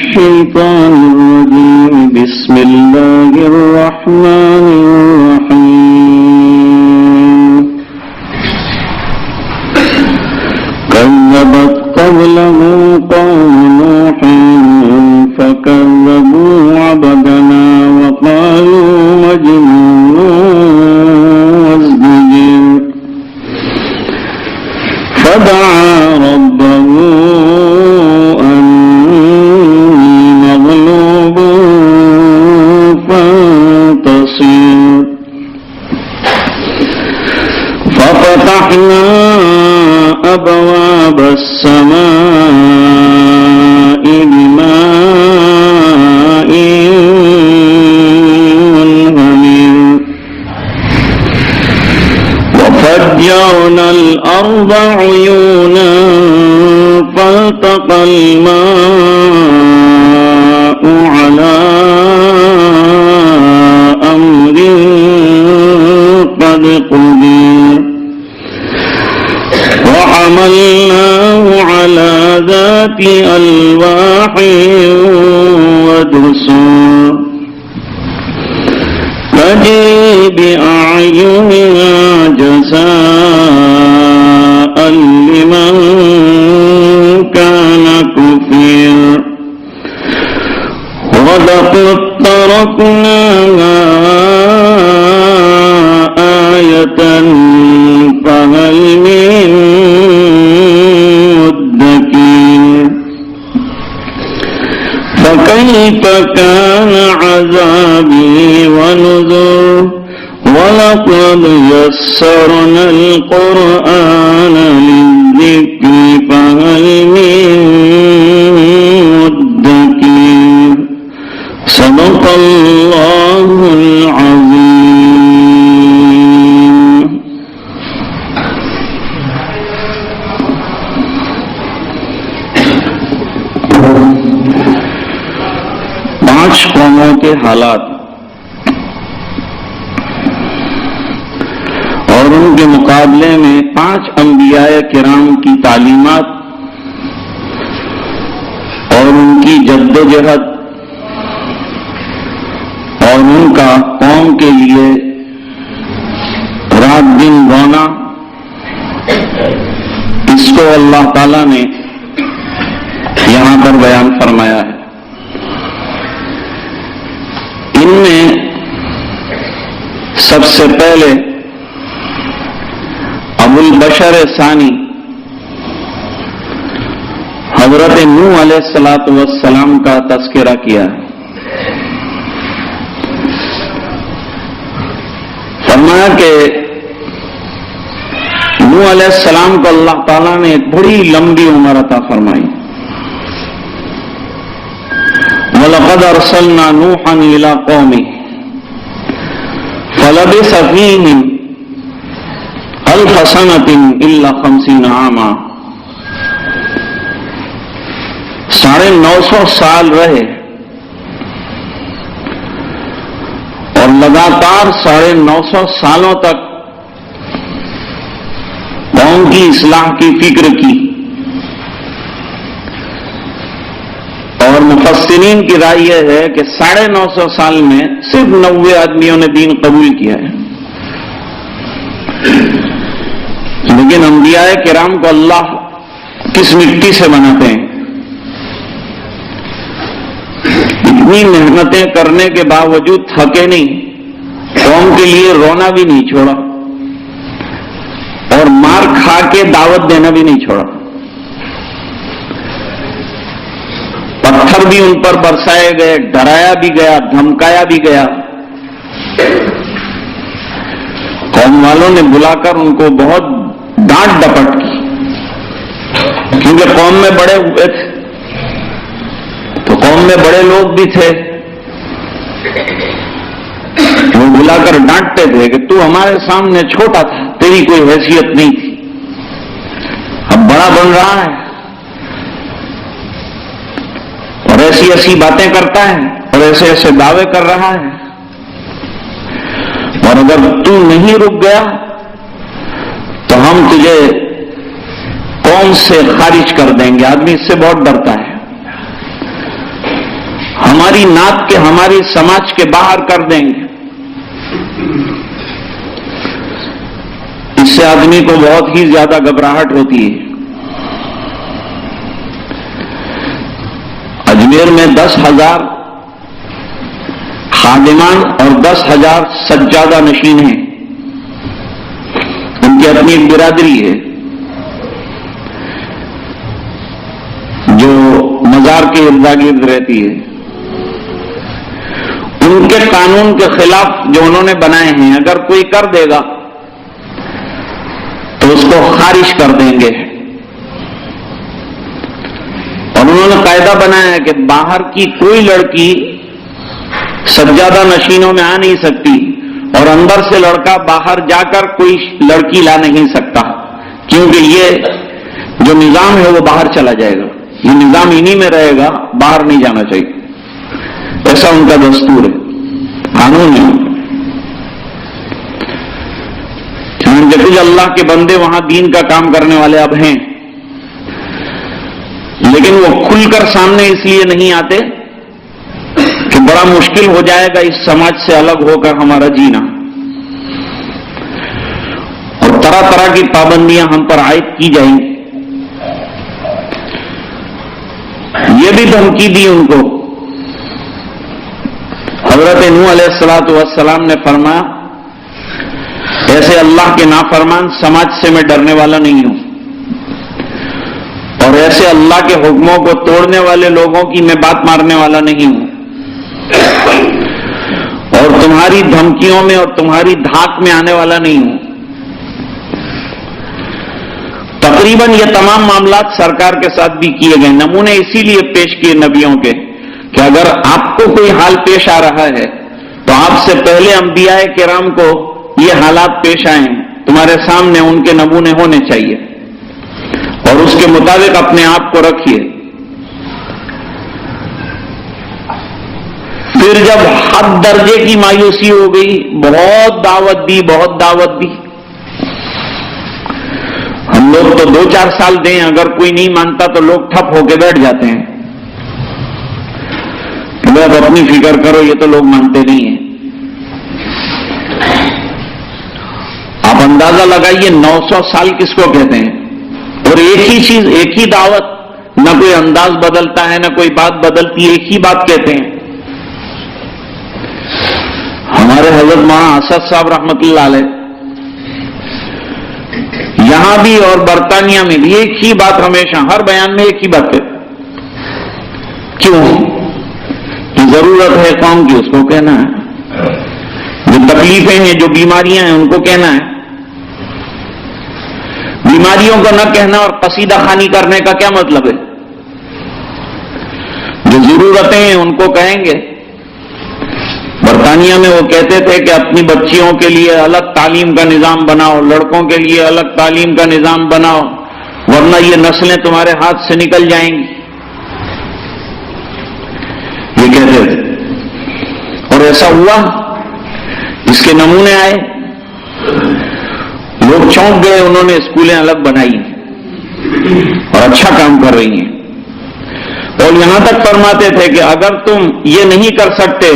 الشيطان الرجيم بسم الله الرحمن الرحيم كذبت قبلهم قوم نوح فكذبوا عبدنا وقالوا مجنون وازدجر فدعا ربه ففتحنا أبواب السماء بماء منهمر وفجرنا الأرض عيونا فالتقى الماء على أمر قد قدر وحملناه على ذات ألواح ودسر تجري بأعيننا جزاء لمن كان كفر ولقد تركناها آية فهل من مدكر فكيف كان عذابي ونذر ولقد يسرنا القرآن للذكر فهل من مدكر صدق الله العظيم. پانچ قوموں کے حالات اور ان کے مقابلے میں 5 انبیاء کرام کی تعلیمات اور ان کی جدوجہد اور ان کا قوم کے لیے رات دن رونا، اس کو اللہ تعالیٰ نے یہاں پر بیان فرمایا ہے. ان میں سب سے پہلے ابو البشر ثانی حضرت نوح علیہ السلام کا تذکرہ کیا ہے. فرمایا کہ نوح علیہ السلام کو اللہ تعالیٰ نے ایک بڑی لمبی عمر عطا فرمائی. وَلَقَدْ أَرْسَلْنَا نُوحًا إِلَىٰ قَوْمِهِ فَلَبِثَ فِيهِمْ أَلْفَ سَنَةٍ إِلَّا 50 عَامًا. 950 سال رہے اور لگاتار 950 سالوں تک قوم کی اصلاح کی فکر کی. اور مفسرین کی رائے یہ ہے کہ 950 سال میں صرف 90 آدمیوں نے دین قبول کیا ہے. لیکن انبیاء کرام کو اللہ کس مٹی سے بناتے ہیں؟ اتنی محنتیں کرنے کے باوجود تھکے نہیں، قوم کے لیے رونا بھی نہیں چھوڑا اور مار کھا کے دعوت دینا بھی نہیں چھوڑا. پتھر بھی ان پر برسائے گئے، ڈرایا بھی گیا، دھمکایا بھی گیا. قوم والوں نے بلا کر ان کو بہت ڈانٹ ڈپٹ کی، کیونکہ قوم میں بڑے ہوئے تھے تو قوم میں بڑے لوگ بھی تھے. وہ بلا کر ڈانٹتے تھے کہ تو ہمارے سامنے چھوٹا تھا، تیری کوئی حیثیت نہیں تھی، اب بڑا بن رہا ہے اور ایسی ایسی باتیں کرتا ہے اور ایسے ایسے دعوے کر رہا ہے، اور اگر تو نہیں رک گیا تو ہم تجھے قوم سے خارج کر دیں گے. آدمی اس سے بہت ڈرتا ہے. ہماری نعت کے ہماری سماج کے باہر کر دیں گے. اس سے آدمی کو بہت ہی زیادہ گھبراہٹ ہوتی ہے. اجمیر میں 10,000 خادمان اور 10,000 سجادہ نشین ہیں. ان کی اپنی ایک برادری ہے جو مزار کے ارد گرد رہتی ہے. ان کے قانون کے خلاف جو انہوں نے بنائے ہیں اگر کوئی کر دے گا تو اس کو خارج کر دیں گے. اور انہوں نے قاعدہ بنایا ہے کہ باہر کی کوئی لڑکی سجادہ نشینوں میں آ نہیں سکتی اور اندر سے لڑکا باہر جا کر کوئی لڑکی لا نہیں سکتا، کیونکہ یہ جو نظام ہے وہ باہر چلا جائے گا. یہ نظام انہی میں رہے گا، باہر نہیں جانا چاہیے. ایسا ان کا دستور ہے، قانون ہے. کچھ اللہ کے بندے وہاں دین کا کام کرنے والے اب ہیں، لیکن وہ کھل کر سامنے اس لیے نہیں آتے کہ بڑا مشکل ہو جائے گا اس سماج سے الگ ہو کر ہمارا جینا، اور طرح طرح کی پابندیاں ہم پر عائد کی جائیں گی. یہ بھی دھمکی دی ان کو. حضرت نوح علیہ الصلوۃ والسلام نے فرمایا ایسے اللہ کے نافرمان سماج سے میں ڈرنے والا نہیں ہوں، اور ایسے اللہ کے حکموں کو توڑنے والے لوگوں کی میں بات مارنے والا نہیں ہوں، اور تمہاری دھمکیوں میں اور تمہاری دھاک میں آنے والا نہیں ہوں. تقریباً یہ تمام معاملات سرکار کے ساتھ بھی کیے گئے. نمونے اسی لیے پیش کیے نبیوں کے کہ اگر آپ کو کوئی حال پیش آ رہا ہے تو آپ سے پہلے انبیاء کرام کو یہ حالات پیش آئیں، تمہارے سامنے ان کے نمونے ہونے چاہیے اور اس کے مطابق اپنے آپ کو رکھیے. پھر جب حد درجے کی مایوسی ہو گئی، بہت دعوت دی. ہم لوگ تو 2-4 سال دیں، اگر کوئی نہیں مانتا تو لوگ ٹھپ ہو کے بیٹھ جاتے ہیں کہ اب اپنی فکر کرو، یہ تو لوگ مانتے نہیں ہیں. آپ اندازہ لگائیے 900 سال کس کو کہتے ہیں، اور ایک ہی چیز، ایک ہی دعوت، نہ کوئی انداز بدلتا ہے نہ کوئی بات بدلتی ہے، ایک ہی بات کہتے ہیں. ہمارے حضرت مولانا اسد صاحب رحمۃ اللہ علیہ یہاں بھی اور برطانیہ میں بھی ایک ہی بات، ہمیشہ ہر بیان میں ایک ہی بات کہتے. کیوں؟ کہ ضرورت ہے قوم کی، اس کو کہنا ہے. جو تکلیفیں ہیں، جو بیماریاں ہیں، ان کو کہنا ہے. بیماریوں کو نہ کہنا اور قصیدہ خوانی کرنے کا کیا مطلب ہے؟ جو ضرورتیں ہیں ان کو کہیں گے. برطانیہ میں وہ کہتے تھے کہ اپنی بچیوں کے لیے الگ تعلیم کا نظام بناؤ، لڑکوں کے لیے الگ تعلیم کا نظام بناؤ، ورنہ یہ نسلیں تمہارے ہاتھ سے نکل جائیں گی. یہ کہتے تھے اور ایسا ہوا. اس کے نمونے آئے، لوگ چونک گئے. انہوں نے اسکولیں الگ بنائی اور اچھا کام کر رہی ہیں. اور یہاں تک فرماتے تھے کہ اگر تم یہ نہیں کر سکتے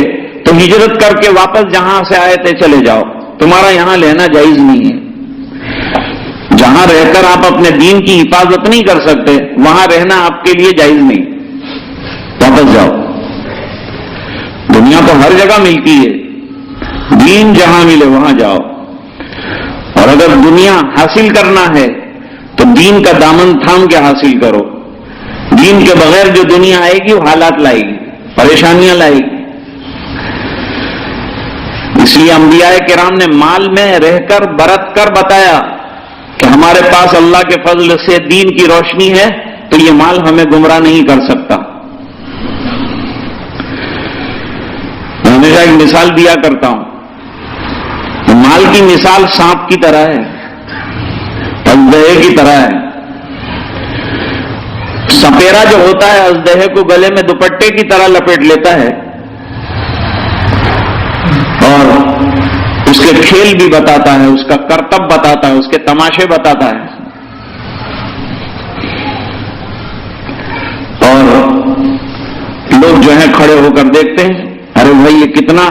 تو ہجرت کر کے واپس جہاں سے آئے تھے چلے جاؤ، تمہارا یہاں لینا جائز نہیں ہے. جہاں رہ کر آپ اپنے دین کی حفاظت نہیں کر سکتے وہاں رہنا آپ کے لیے جائز نہیں. واپس جاؤ. دنیا تو ہر جگہ ملتی ہے، دین جہاں ملے وہاں جاؤ. اور اگر دنیا حاصل کرنا ہے تو دین کا دامن تھام کے حاصل کرو. دین کے بغیر جو دنیا آئے گی وہ حالات لائے گی، پریشانیاں لائے گی. اس لیے انبیاء کرام نے مال میں رہ کر برت کر بتایا کہ ہمارے پاس اللہ کے فضل سے دین کی روشنی ہے تو یہ مال ہمیں گمراہ نہیں کر سکتا. میں ہمیشہ ایک مثال دیا کرتا ہوں. مال کی مثال سانپ کی طرح ہے، اژدہے کی طرح ہے. سپیرا جو ہوتا ہے اژدہے کو گلے میں دوپٹے کی طرح لپیٹ لیتا ہے اور اس کے کھیل بھی بتاتا ہے، اس کا کرتب بتاتا ہے، اس کے تماشے بتاتا ہے. اور لوگ جو ہیں کھڑے ہو کر دیکھتے ہیں، ارے بھائی یہ کتنا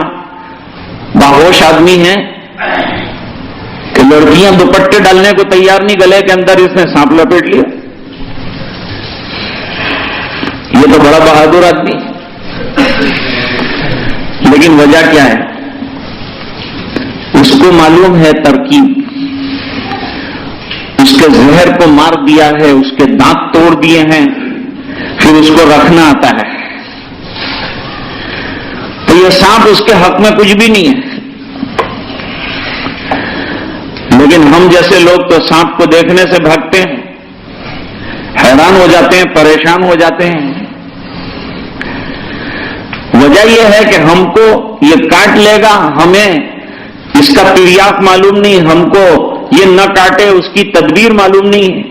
باہوش آدمی ہے کہ لڑکیاں دوپٹے ڈالنے کو تیار نہیں، گلے کے اندر اس نے سانپ لپیٹ لیا، یہ تو بڑا بہادر آدمی۔ لیکن وجہ کیا ہے؟ اس کو معلوم ہے ترکیب، اس کے زہر کو مار دیا ہے، اس کے دانت توڑ دیے ہیں، پھر اس کو رکھنا آتا ہے۔ تو یہ سانپ اس کے حق میں کچھ بھی نہیں ہے، لیکن ہم جیسے لوگ تو سانپ کو دیکھنے سے بھاگتے ہیں، حیران ہو جاتے ہیں، پریشان ہو جاتے ہیں۔ وجہ یہ ہے کہ ہم کو یہ کاٹ لے گا، ہمیں اس کا پیریاف معلوم نہیں، ہم کو یہ نہ کاٹے اس کی تدبیر معلوم نہیں ہے،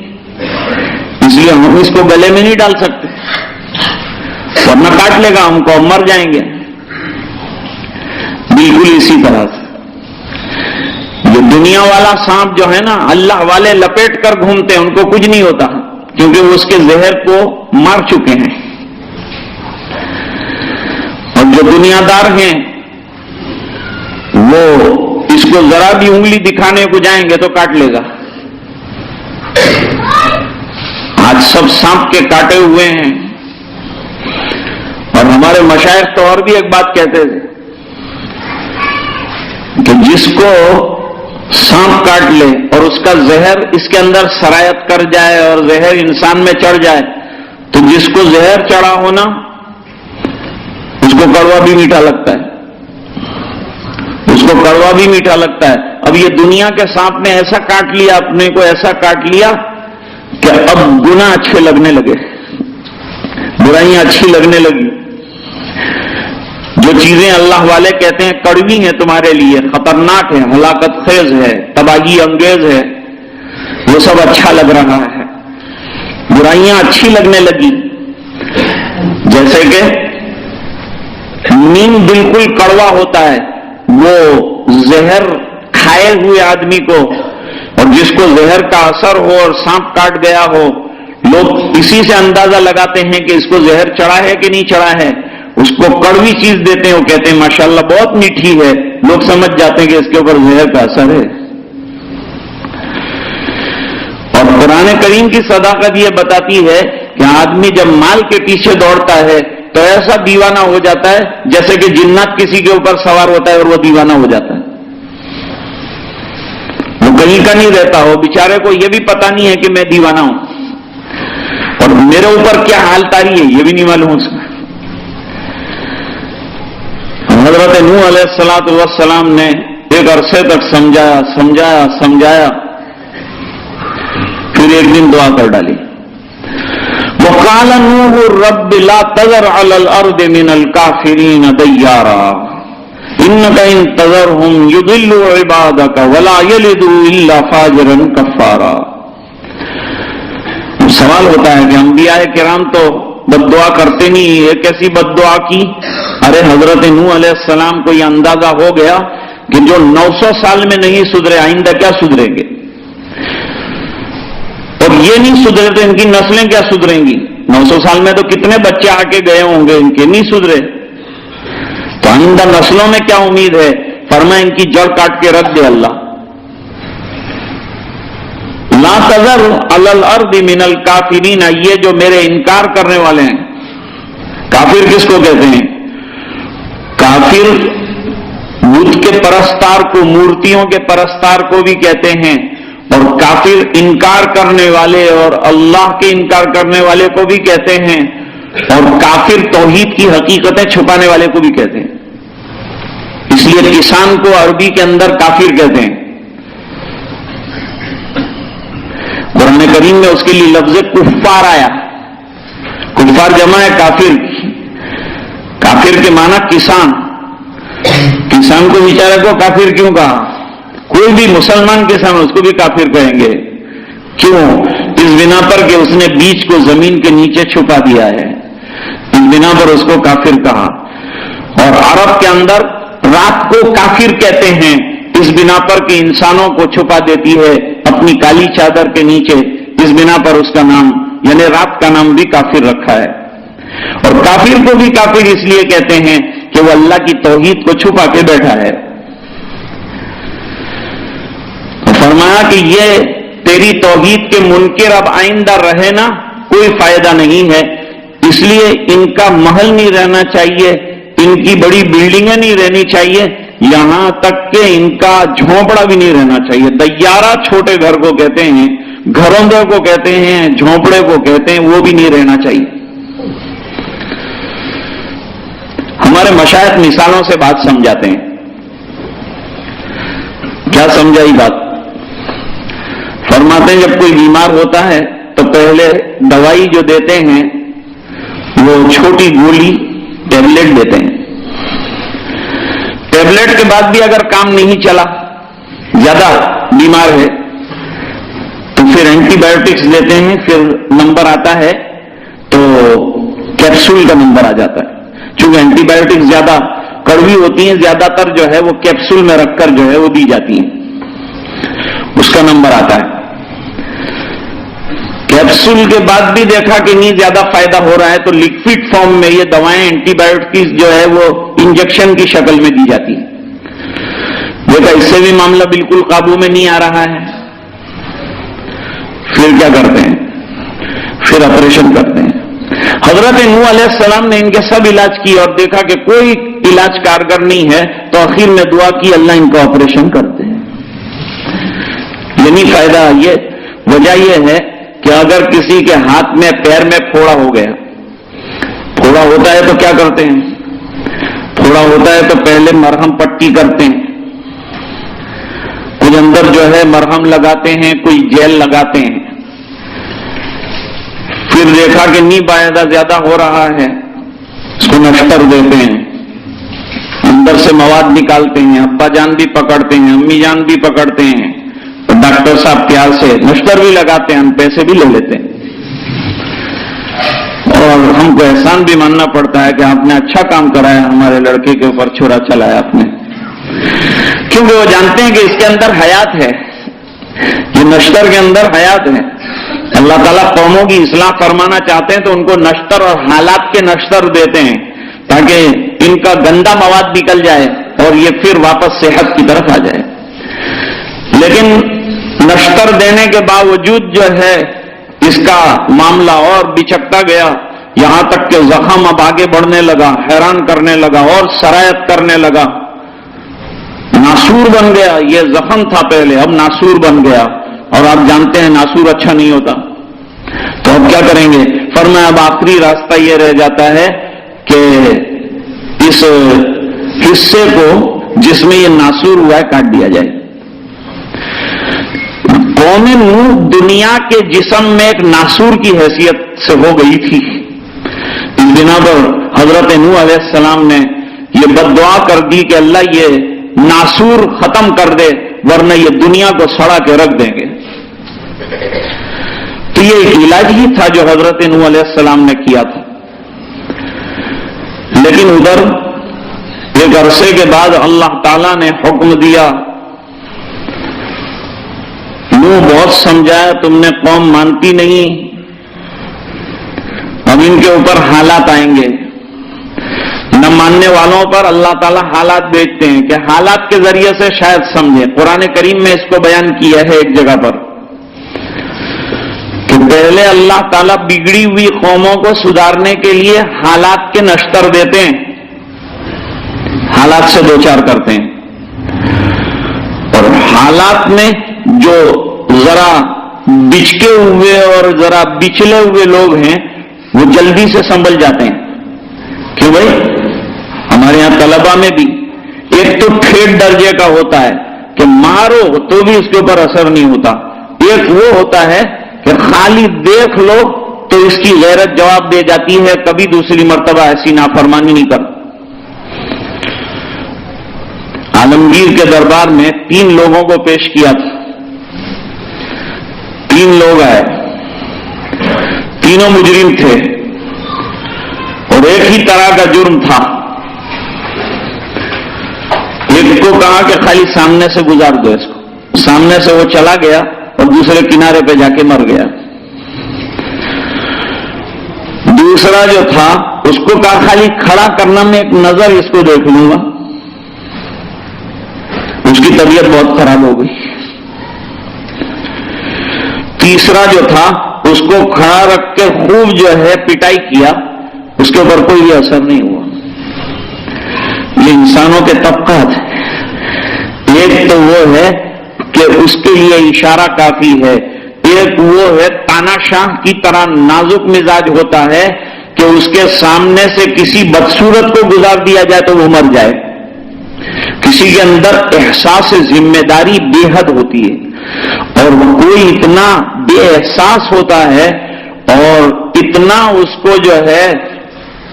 اس لیے ہم اس کو گلے میں نہیں ڈال سکتے، ورنہ کاٹ لے گا ہم کو، ہم مر جائیں گے۔ بالکل اسی طرح سے یہ دنیا والا سانپ جو ہے نا، اللہ والے لپیٹ کر گھومتے ہیں، ان کو کچھ نہیں ہوتا کیونکہ وہ اس کے زہر کو مار چکے ہیں، اور جو دنیا دار ہیں وہ اس کو ذرا بھی انگلی دکھانے کو جائیں گے تو کاٹ لے گا۔ آج سب سانپ کے کاٹے ہوئے ہیں، اور ہمارے مشائخ تو اور بھی ایک بات کہتے تھے کہ جس کو سانپ کاٹ لے اور اس کا زہر اس کے اندر سرایت کر جائے اور زہر انسان میں چڑھ جائے، تو جس کو زہر چڑھا ہونا اس کو کڑوا بھی میٹھا لگتا ہے، اس کو کڑوا بھی میٹھا لگتا ہے۔ اب یہ دنیا کے سانپ نے ایسا کاٹ لیا، اپنے کو ایسا کاٹ لیا کہ اب گناہ اچھے لگنے لگے، برائیاں اچھی لگنے لگی۔ جو چیزیں اللہ والے کہتے ہیں کڑوی ہیں تمہارے لیے، خطرناک ہے، ہلاکت خیز ہے، تباہی انگیز ہے، وہ سب اچھا لگ رہا ہے، برائیاں اچھی لگنے لگی۔ جیسے کہ نیم بالکل کڑوا ہوتا ہے، وہ زہر کھائے ہوئے آدمی کو، اور جس کو زہر کا اثر ہو اور سانپ کاٹ گیا ہو، لوگ اسی سے اندازہ لگاتے ہیں کہ اس کو زہر چڑھا ہے کہ نہیں چڑھا ہے۔ اس کو کڑوی چیز دیتے ہیں، وہ کہتے ہیں ماشاءاللہ بہت میٹھی ہے، لوگ سمجھ جاتے ہیں کہ اس کے اوپر زہر کا اثر ہے۔ اور قرآن کریم کی صداقت یہ بتاتی ہے کہ آدمی جب مال کے پیچھے دوڑتا ہے تو ایسا دیوانہ ہو جاتا ہے جیسے کہ جنات کسی کے اوپر سوار ہوتا ہے اور وہ دیوانہ ہو جاتا ہے، وہ کہیں کا نہیں رہتا، ہو بیچارے کو یہ بھی پتا نہیں ہے کہ میں دیوانہ ہوں، اور میرے اوپر کیا حال تاری ہے یہ بھی نہیں معلوم اس میں۔ حضرت نوح علیہ السلام نے ایک عرصے تک سمجھایا، پھر ایک دن دعا کر ڈالی، وقال نوح رب لا تذر على الارض من الكافرين ديارا انك ان تذرهم يضلوا عبادك ولا يلدوا الا فاجرا كفارا۔ سوال ہوتا ہے کہ انبیاء کرام تو بد دعا کرتے نہیں، ایک ایسی بد دعا کی۔ ارے حضرت نوح علیہ السلام کو یہ اندازہ ہو گیا کہ جو 900 سال میں نہیں سدھرے آئندہ کیا سدھریں گے، اور یہ نہیں سدھرے تو ان کی نسلیں کیا سدھریں گی۔ 900 سال میں تو کتنے بچے آ کے گئے ہوں گے، ان کے نہیں سدھرے تو آئندہ نسلوں میں کیا امید ہے؟ فرمایا ان کی جڑ کاٹ کے رکھ دے اللہ۔ لا تذر علی الارض من الکافرین، یہ جو میرے انکار کرنے والے ہیں، کافر کس کو کہتے ہیں؟ کافر بت کے پرستار کو، مورتیوں کے پرستار کو بھی کہتے ہیں، اور کافر انکار کرنے والے اور اللہ کے انکار کرنے والے کو be کہتے ہیں، اور کافر توحید کی حقیقتیں چھپانے والے کو بھی کہتے ہیں۔ اس لیے کسان کو عربی کے اندر کافر کہتے ہیں۔ قرآن کریم میں اس کے لیے لفظ کفار آیا، کفار جمع ہے کافر، کافر کے معنی کسان۔ کسان کو بیچارے کو کافر کیوں کہا؟ کوئی بھی مسلمان کسان اس کو بھی کافر کہیں گے، کیوں؟ اس بنا پر کہ اس نے بیج کو زمین کے نیچے چھپا دیا ہے، اس بنا پر اس کو کافر کہا۔ اور عرب کے اندر رات کو کافر کہتے ہیں اس بنا پر کہ انسانوں کو چھپا دیتی ہے اپنی کالی چادر کے نیچے، اس بنا پر اس کا نام یعنی رات کا نام بھی کافر رکھا ہے۔ اور کافر کو بھی کافر اس لیے کہتے ہیں کہ وہ اللہ کی توحید کو چھپا کے بیٹھا ہے. فرمایا کہ یہ تیری توحید کے منکر اب آئندہ رہے نا کوئی فائدہ نہیں ہے، اس لیے ان کا محل نہیں رہنا چاہیے، ان کی بڑی بلڈنگیں نہیں رہنی چاہیے، یہاں تک کہ ان کا جھونپڑا بھی نہیں رہنا چاہیے. دیارہ چھوٹے گھر کو کہتے ہیں، گھروندے کو کہتے ہیں، جھونپڑے کو کہتے ہیں، وہ بھی نہیں رہنا چاہیے. ہمارے مشائخ مثالوں سے بات سمجھاتے ہیں. کیا سمجھائی بات؟ فرماتے ہیں جب کوئی بیمار ہوتا ہے تو پہلے دوائی جو دیتے ہیں وہ چھوٹی گولی ٹیبلٹ دیتے ہیں. ٹیبلٹ کے بعد بھی اگر کام نہیں چلا، زیادہ بیمار ہے، تو پھر اینٹی بایوٹکس دیتے ہیں. پھر نمبر آتا ہے تو کیپسول کا نمبر آ جاتا ہے. چونکہ اینٹی بایوٹکس زیادہ کڑوی ہوتی ہیں، زیادہ تر جو ہے وہ کیپسول میں رکھ کر جو ہے وہ دی جاتی ہیں، اس کا نمبر آتا ہے. کیپسول کے بعد بھی دیکھا کہ نہیں زیادہ فائدہ ہو رہا ہے تو لکوڈ فارم میں یہ دوائیں اینٹی بایوٹکس جو ہے وہ انجیکشن کی شکل میں دی جاتی ہیں. دیکھا اس سے بھی معاملہ بالکل قابو میں نہیں آ رہا ہے. پھر کیا کرتے ہیں؟ پھر آپریشن کرتے ہیں. حضرت نوح علیہ السلام نے ان کے سب علاج کیے اور دیکھا کہ کوئی علاج کارگر نہیں ہے تو آخر میں دعا کی اللہ ان کا آپریشن کرتے ہیں. یعنی فائدہ یہ وجہ یہ ہے کہ اگر کسی کے ہاتھ میں پیر میں پھوڑا ہو گیا، پھوڑا ہوتا ہے تو کیا کرتے ہیں؟ پھوڑا ہوتا ہے تو پہلے مرہم پٹی کرتے ہیں، کچھ اندر جو ہے مرہم لگاتے ہیں، کوئی جیل لگاتے ہیں. پھر دیکھا کہ نہیں فائدہ زیادہ ہو رہا ہے، اس کو نشتر دیتے ہیں، اندر سے مواد نکالتے ہیں. ابا جان بھی پکڑتے ہیں، امی جان بھی پکڑتے ہیں، ڈاکٹر صاحب پیار سے نشتر بھی لگاتے ہیں، ہم پیسے بھی لے لیتے ہیں. اور ہم کو احسان بھی ماننا پڑتا ہے کہ آپ نے اچھا کام کرایا، ہمارے لڑکے کے اوپر چھرا چلایا آپ نے، کیونکہ وہ جانتے ہیں کہ اس کے اندر حیات ہے، یہ نشتر کے اندر حیات ہے. اللہ تعالیٰ قوموں کی اصلاح فرمانا چاہتے ہیں تو ان کو نشتر اور حالات کے نشتر دیتے ہیں تاکہ ان کا گندا مواد نکل جائے اور یہ پھر واپس صحت کی طرف آ جائے. لیکن نشتر دینے کے باوجود جو ہے اس کا معاملہ اور بچکتا گیا، یہاں تک کہ زخم اب آگے بڑھنے لگا، حیران کرنے لگا اور سرایت کرنے لگا، ناسور بن گیا. یہ زخم تھا پہلے، اب ناسور بن گیا. اور آپ جانتے ہیں ناسور اچھا نہیں ہوتا، تو اب کیا کریں گے؟ فرمایا اب آخری راستہ یہ رہ جاتا ہے کہ اس حصے کو جس میں یہ ناسور ہوا ہے کاٹ دیا جائے. قوم نوح دنیا کے جسم میں ایک ناسور کی حیثیت سے ہو گئی تھی. اس بنا پر حضرت نوح علیہ السلام نے یہ بد دعا کر دی کہ اللہ یہ ناسور ختم کر دے ورنہ یہ دنیا کو سڑا کے رکھ دیں گے. تو یہ ایک علاج ہی تھا جو حضرت نوح علیہ السلام نے کیا تھا. لیکن ادھر ایک عرصے کے بعد اللہ تعالیٰ نے حکم دیا، نوح بہت سمجھایا، تم نے قوم مانتی نہیں، اب ان کے اوپر حالات آئیں گے. نہ ماننے والوں پر اللہ تعالیٰ حالات بھیجتے ہیں کہ حالات کے ذریعے سے شاید سمجھیں. قرآن کریم میں اس کو بیان کیا ہے ایک جگہ پر کہ پہلے اللہ تعالیٰ بگڑی ہوئی قوموں کو سدھارنے کے لیے حالات کے نشتر دیتے ہیں، حالات سے دوچار کرتے ہیں. اور حالات میں جو ذرا بچکے ہوئے اور ذرا بچلے ہوئے لوگ ہیں وہ جلدی سے سنبھل جاتے ہیں. کیوں بھائی؟ ہمارے یہاں طلبہ میں بھی ایک تو ٹھیٹ درجے کا ہوتا ہے کہ مارو تو بھی اس کے اوپر اثر نہیں ہوتا، ایک وہ ہوتا ہے کہ خالی دیکھ لو تو اس کی غیرت جواب دے جاتی ہے، کبھی دوسری مرتبہ ایسی نافرمانی نہیں کرتا. عالمگیر کے دربار میں 3 لوگوں کو پیش کیا تھا. 3 لوگ آئے، تینوں مجرم تھے اور ایک ہی طرح کا جرم تھا. ایک کو کہا کہ خالی سامنے سے گزار دو اس کو، سامنے سے وہ چلا گیا اور دوسرے کنارے پہ جا کے مر گیا. دوسرا جو تھا اس کو کہا خالی کھڑا کرنا میں ایک نظر اس کو دیکھ لوں گا. اس کی طبیعت بہت خراب ہو گئی. تیسرا جو تھا اس کو کھڑا رکھ کے خوب جو ہے پٹائی کیا, اس کے اوپر کوئی بھی اثر نہیں ہوا. یہ انسانوں کے طبقات ہیں. ایک تو وہ ہے کہ اس کے لیے اشارہ کافی ہے, ایک وہ ہے تانا شاہ کی طرح نازک مزاج ہوتا ہے کہ اس کے سامنے سے کسی بدصورت کو گزار دیا جائے تو وہ مر جائے. کسی کے اندر احساس ذمہ داری بے حد ہوتی ہے, اور کوئی اتنا بے احساس ہوتا ہے اور اتنا اس کو جو ہے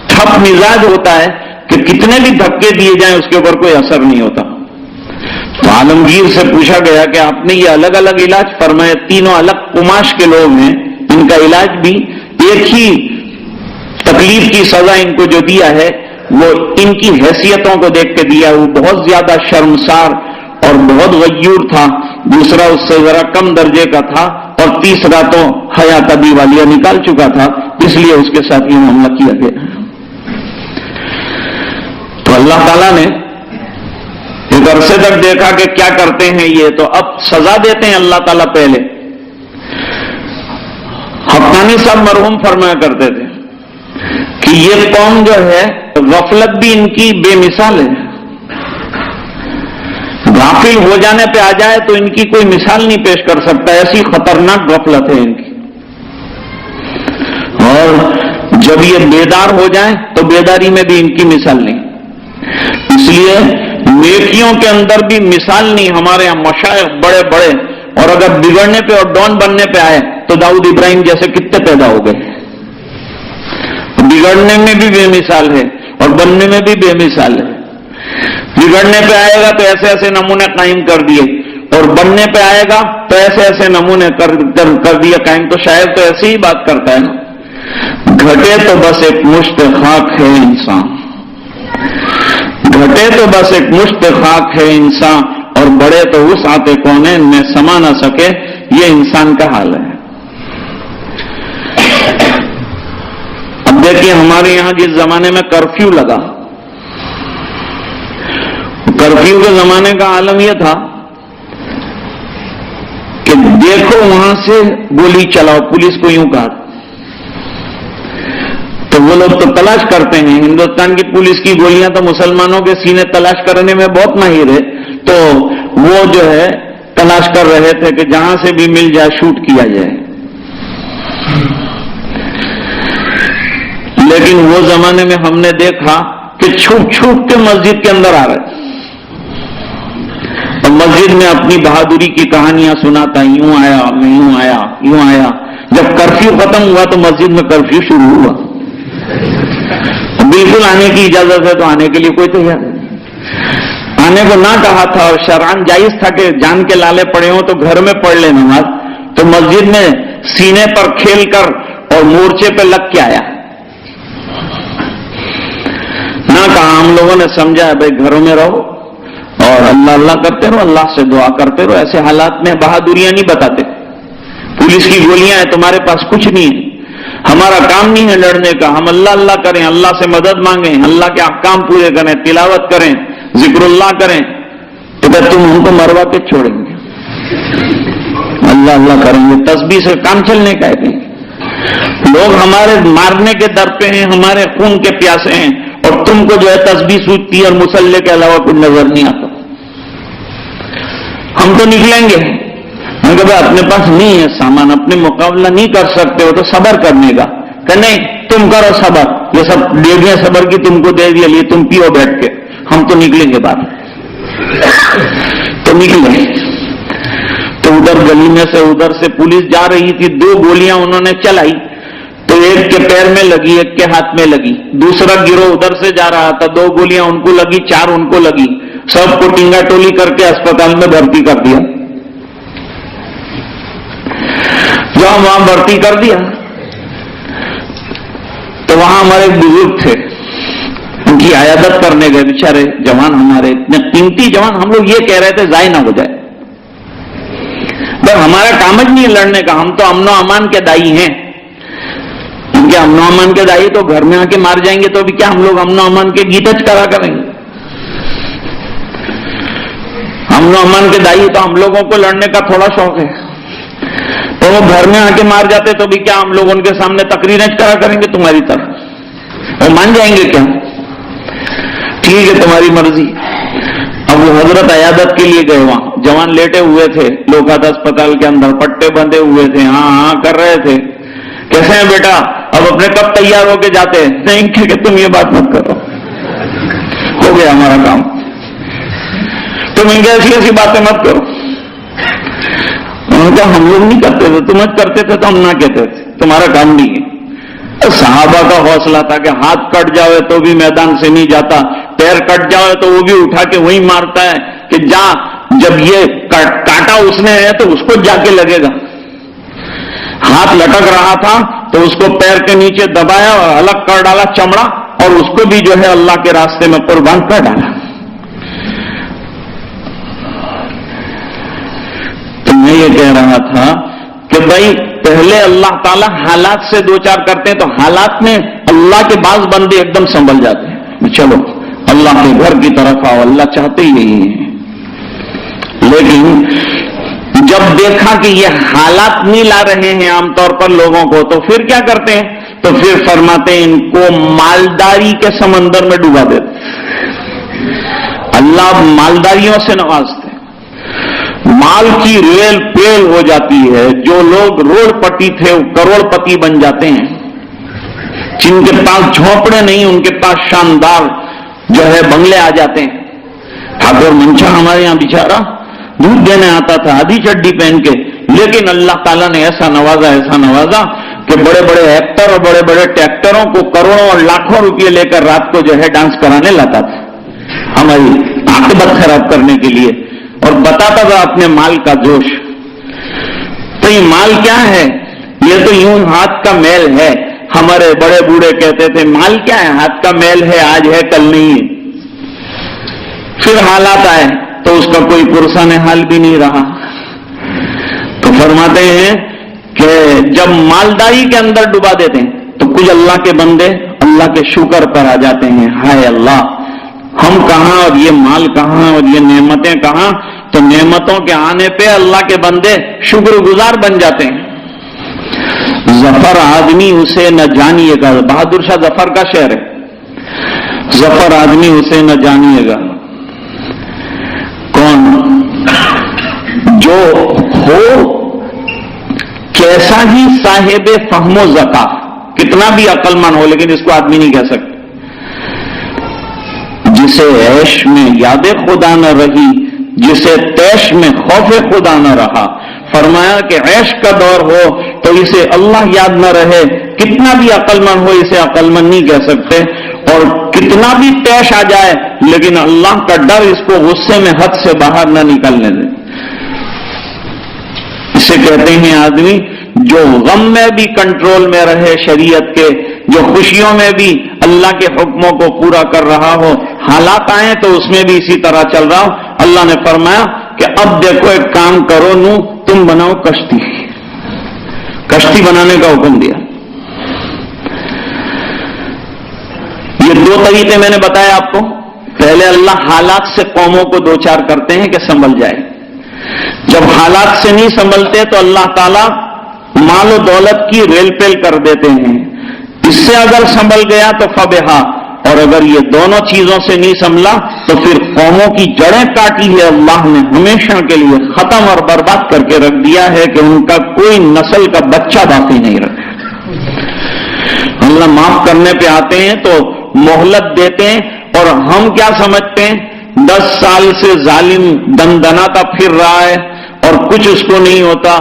ٹھپ مزاج ہوتا ہے کہ کتنے بھی دھکے دیے جائیں اس کے اوپر کوئی اثر نہیں ہوتا. تو عالمگیر سے پوچھا گیا کہ آپ نے یہ الگ الگ علاج فرمائے, تینوں الگ قماش کے لوگ ہیں, ان کا علاج بھی ایک ہی تکلیف کی سزا ان کو جو دیا ہے وہ ان کی حیثیتوں کو دیکھ کے دیا. وہ بہت زیادہ شرمسار اور بہت غیور تھا, دوسرا اس سے ذرا کم درجے کا تھا, اور تیسرا تو حیات ابی والیہ نکال چکا تھا, اس لیے اس کے ساتھ یہ معاملہ کیا گیا. تو اللہ تعالیٰ نے ایک عرصے تک دیکھا کہ کیا کرتے ہیں یہ, تو اب سزا دیتے ہیں اللہ تعالیٰ. پہلے حقانی صاحب مرحوم فرمایا کرتے تھے کہ یہ قوم جو ہے غفلت بھی ان کی بے مثال ہے. غافل ہو جانے پہ آ جائے تو ان کی کوئی مثال نہیں پیش کر سکتا, ایسی خطرناک غفلت ہے ان کی. اور جب یہ بیدار ہو جائیں تو بیداری میں بھی ان کی مثال نہیں. اس لیے نیکیوں کے اندر بھی مثال نہیں. ہمارے یہاں مشائخ بڑے بڑے, اور اگر بگڑنے پہ اور ڈون بننے پہ آئے تو داؤد ابراہیم جیسے کتنے پیدا ہو گئے. بگڑنے میں بھی بے مثال ہے اور بننے میں بھی بے مثال ہے. بگڑنے پہ آئے گا تو ایسے ایسے نمونے قائم کر دیے, اور بننے پہ آئے گا تو ایسے ایسے نمونے کر دیے قائم. تو شاید تو ایسی ہی بات کرتا ہے نا, گھٹے تو بس ایک مشت خاک ہے انسان, گھٹے تو بس ایک مشت خاک ہے انسان, اور بڑے تو اس آتے کونین میں سما نہ سکے. یہ انسان کا حال ہے. اب دیکھیے ہمارے یہاں جس زمانے میں کرفیو لگا, کرفیو کے زمانے کا عالم یہ تھا کہ دیکھو وہاں سے گولی چلاؤ, پولیس کو یوں کہا. تو وہ لوگ تو تلاش کرتے ہیں, ہندوستان کی پولیس کی گولیاں تو مسلمانوں کے سینے تلاش کرنے میں بہت ماہر ہے. تو وہ جو ہے تلاش کر رہے تھے کہ جہاں سے بھی مل جائے شوٹ کیا جائے. لیکن وہ زمانے میں ہم نے دیکھا کہ چھپ چھپ کے مسجد کے اندر آ رہے, اور مسجد میں اپنی بہادری کی کہانیاں سناتا, یوں آیا میں یوں آیا یوں آیا. جب کرفیو ختم ہوا تو مسجد میں کرفیو شروع ہوا. بالکل آنے کی اجازت ہے تو آنے کے لیے کوئی تیار نہیں. آنے کو نہ کہا تھا, اور شرعاً جائز تھا کہ جان کے لالے پڑے ہوں تو گھر میں پڑھ لے نماز. تو مسجد میں سینے پر کھیل کر اور مورچے پہ لگ کے آیا. نہ کہا, ہم لوگوں نے سمجھا ہے بھائی گھروں میں رہو اور اللہ اللہ کرتے رہو, اللہ سے دعا کرتے رہو. ایسے حالات میں بہادریاں نہیں بتاتے. پولیس کی گولیاں ہیں, تمہارے پاس کچھ نہیں ہے. ہمارا کام نہیں ہے لڑنے کا, ہم اللہ اللہ کریں, اللہ سے مدد مانگیں, اللہ کے احکام پورے کریں, تلاوت کریں, ذکر اللہ کریں. تو پھر تم ہم کو مروا کے چھوڑیں گے, اللہ اللہ کریں گے, تسبیح سے کام چلنے کا ہے. لوگ ہمارے مارنے کے در پہ ہیں, ہمارے خون کے پیاسے ہیں, اور تم کو جو ہے تسبیح سوچتی ہے اور مصلے کے علاوہ کچھ نظر نہیں آتا. ہم تو نکلیں گے, ہم کہ اپنے پاس نہیں ہے سامان, اپنے مقابلہ نہیں کر سکتے ہو تو صبر کرنے کا. کہ نہیں تم کرو صبر, یہ سب ڈیڑھیاں صبر کی تم کو دے دیا, لیے تم پیو بیٹھ کے, ہم تو نکلیں گے باہر. تو نکلے تو ادھر گلی میں سے ادھر سے پولیس جا رہی تھی, 2 گولیاں انہوں نے چلائی. تو ایک کے پیر میں لگی, ایک کے ہاتھ میں لگی. دوسرا گروہ ادھر سے جا رہا تھا, 2 گولیاں ان کو لگی, 4 ان کو لگی. سب کو ٹنگا ٹولی کر کے اسپتال میں بھرتی کر دیا. جہاں وہاں بھرتی کر دیا تو وہاں ہمارے بزرگ تھے, ان کی عیادت کرنے گئے. بیچارے جوان ہمارے, اتنے قیمتی جوان, ہم لوگ یہ کہہ رہے تھے ضائع نہ ہو جائے. بس ہمارا کام ہی نہیں لڑنے کا, ہم تو امن و امان کے دائی ہیں. ان کے امن و امان کے دائی تو گھر میں آ کے مار جائیں گے تو بھی کیا ہم لوگ امن و امان کے گیتج کرا کریں گے؟ امن و امان کے دائی تو ہم لوگوں کو لڑنے کا تھوڑا شوق ہے، تو وہ گھر میں آ کے مار جاتے تو بھی کیا ہم لوگ ان کے سامنے تقریریں کرا کریں گے تمہاری طرف؟ وہ مان جائیں گے کیا؟ ٹھیک ہے تمہاری مرضی۔ اب وہ حضرت عیادت کے لیے گئے، وہاں جوان لیٹے ہوئے تھے لوکات اسپتال کے اندر، پٹے بندھے ہوئے تھے، ہاں ہاں کر رہے تھے۔ کیسے ہیں بیٹا؟ اب اپنے کب تیار ہو کے جاتے ہیں؟ نہیں کہ تم یہ بات مت کرو، ہو گیا ہمارا کام، تم ان کے ایسی ایسی باتیں مت کرو۔ ان کا ہم لوگ نہیں کرتے تھے، تم کرتے تھے تو ہم نہ کہتے تھے، تمہارا کام نہیں ہے۔ صحابہ کا حوصلہ تھا کہ ہاتھ کٹ جاوے تو بھی میدان سے نہیں جاتا، پیر کٹ جاوے تو وہ بھی اٹھا کے وہی مارتا ہے کہ جا، جب یہ کاٹا اس نے ہے تو اس کو جا کے لگے گا۔ ہاتھ لٹک رہا تھا تو اس کو پیر کے نیچے دبایا اور الگ کر ڈالا چمڑا، اور اس کو بھی جو ہے اللہ کے راستے میں قربان کر ڈالا۔ تو میں یہ کہہ رہا تھا کہ بھائی پہلے اللہ تعالیٰ حالات سے دو چار کرتے ہیں تو حالات میں اللہ کے بعض بندے ایک دم سنبھل جاتے ہیں، چلو اللہ کے گھر کی طرف آؤ، اللہ چاہتے ہی یہی ہے۔ لیکن جب دیکھا کہ یہ حالات نہیں لا رہے ہیں عام طور پر لوگوں کو، تو پھر کیا کرتے ہیں؟ تو پھر فرماتے ہیں ان کو مالداری کے سمندر میں ڈبا دیتے۔ اللہ مالداریوں سے نوازتے، مال کی ریل پیل ہو جاتی ہے، جو لوگ روڑ پتی تھے وہ کروڑ پتی بن جاتے ہیں، جن کے پاس جھونپڑے نہیں ان کے پاس شاندار جو ہے بنگلے آ جاتے ہیں۔ ٹھاکر منچا ہمارے یہاں بیچارہ دودھ دینے آتا تھا آدھی چڈی پہن کے، لیکن اللہ تعالیٰ نے ایسا نوازا کہ بڑے بڑے ایکٹر اور بڑے بڑے ٹریکٹروں کو کروڑوں اور لاکھوں روپئے لے کر رات کو جو ہے ڈانس کرانے لاتا تھا ہماری عاقبت خراب کرنے کے لیے، اور بتاتا تھا اپنے مال کا جوش۔ تو یہ مال کیا ہے؟ یہ تو یوں ہاتھ کا میل ہے۔ ہمارے بڑے بوڑھے کہتے تھے مال کیا ہے؟ ہاتھ کا میل ہے، آج ہے کل نہیں ہے۔ پھر حالات آئے تو اس کا کوئی پرسان حال بھی نہیں رہا۔ تو فرماتے ہیں کہ جب مالداری کے اندر ڈبا دیتے ہیں تو کچھ اللہ کے بندے اللہ کے شکر پر آ جاتے ہیں، ہائے اللہ ہم کہاں اور یہ مال کہاں اور یہ نعمتیں کہاں؟ تو نعمتوں کے آنے پہ اللہ کے بندے شکر گزار بن جاتے ہیں۔ ظفر آدمی اسے نہ جانیے گا، بہادر شاہ ظفر کا شعر ہے، ظفر آدمی اسے نہ جانیے گا کون؟ جو ہو کیسا ہی صاحب فہم و ذکا، کتنا بھی عقل مند ہو لیکن اس کو آدمی نہیں کہہ سکتے۔ جسے عیش میں یاد خدا نہ رہی، جسے تیش میں خوف خدا نہ رہا۔ فرمایا کہ عیش کا دور ہو تو اسے اللہ یاد نہ رہے، کتنا بھی عقل مند ہو اسے عقل مند نہیں کہہ سکتے، اور کتنا بھی تیش آ جائے لیکن اللہ کا ڈر اس کو غصے میں حد سے باہر نہ نکلنے دے۔ اسے کہتے ہیں آدمی جو غم میں بھی کنٹرول میں رہے شریعت کے، جو خوشیوں میں بھی اللہ کے حکموں کو پورا کر رہا ہو، حالات آئیں تو اس میں بھی اسی طرح چل رہا ہو۔ اللہ نے فرمایا کہ اب دیکھو ایک کام کرو، نو تم بناؤ کشتی، کشتی بنانے کا حکم دیا۔ یہ دو طریقے میں نے بتایا آپ کو۔ پہلے اللہ حالات سے قوموں کو دو چار کرتے ہیں کہ سنبھل جائے، جب حالات سے نہیں سنبھلتے تو اللہ تعالیٰ مال و دولت کی ریل پیل کر دیتے ہیں۔ اس سے اگر سنبھل گیا تو فبہا، اور اگر یہ دونوں چیزوں سے نہیں سنبھلا تو پھر قوموں کی جڑیں کاٹی ہے اللہ نے، ہمیشہ کے لیے ختم اور برباد کر کے رکھ دیا ہے کہ ان کا کوئی نسل کا بچہ باقی نہیں رکھا۔ اللہ معاف کرنے پہ آتے ہیں تو مہلت دیتے ہیں، اور ہم کیا سمجھتے ہیں 10 سال سے ظالم دندناتا پھر رہا ہے اور کچھ اس کو نہیں ہوتا،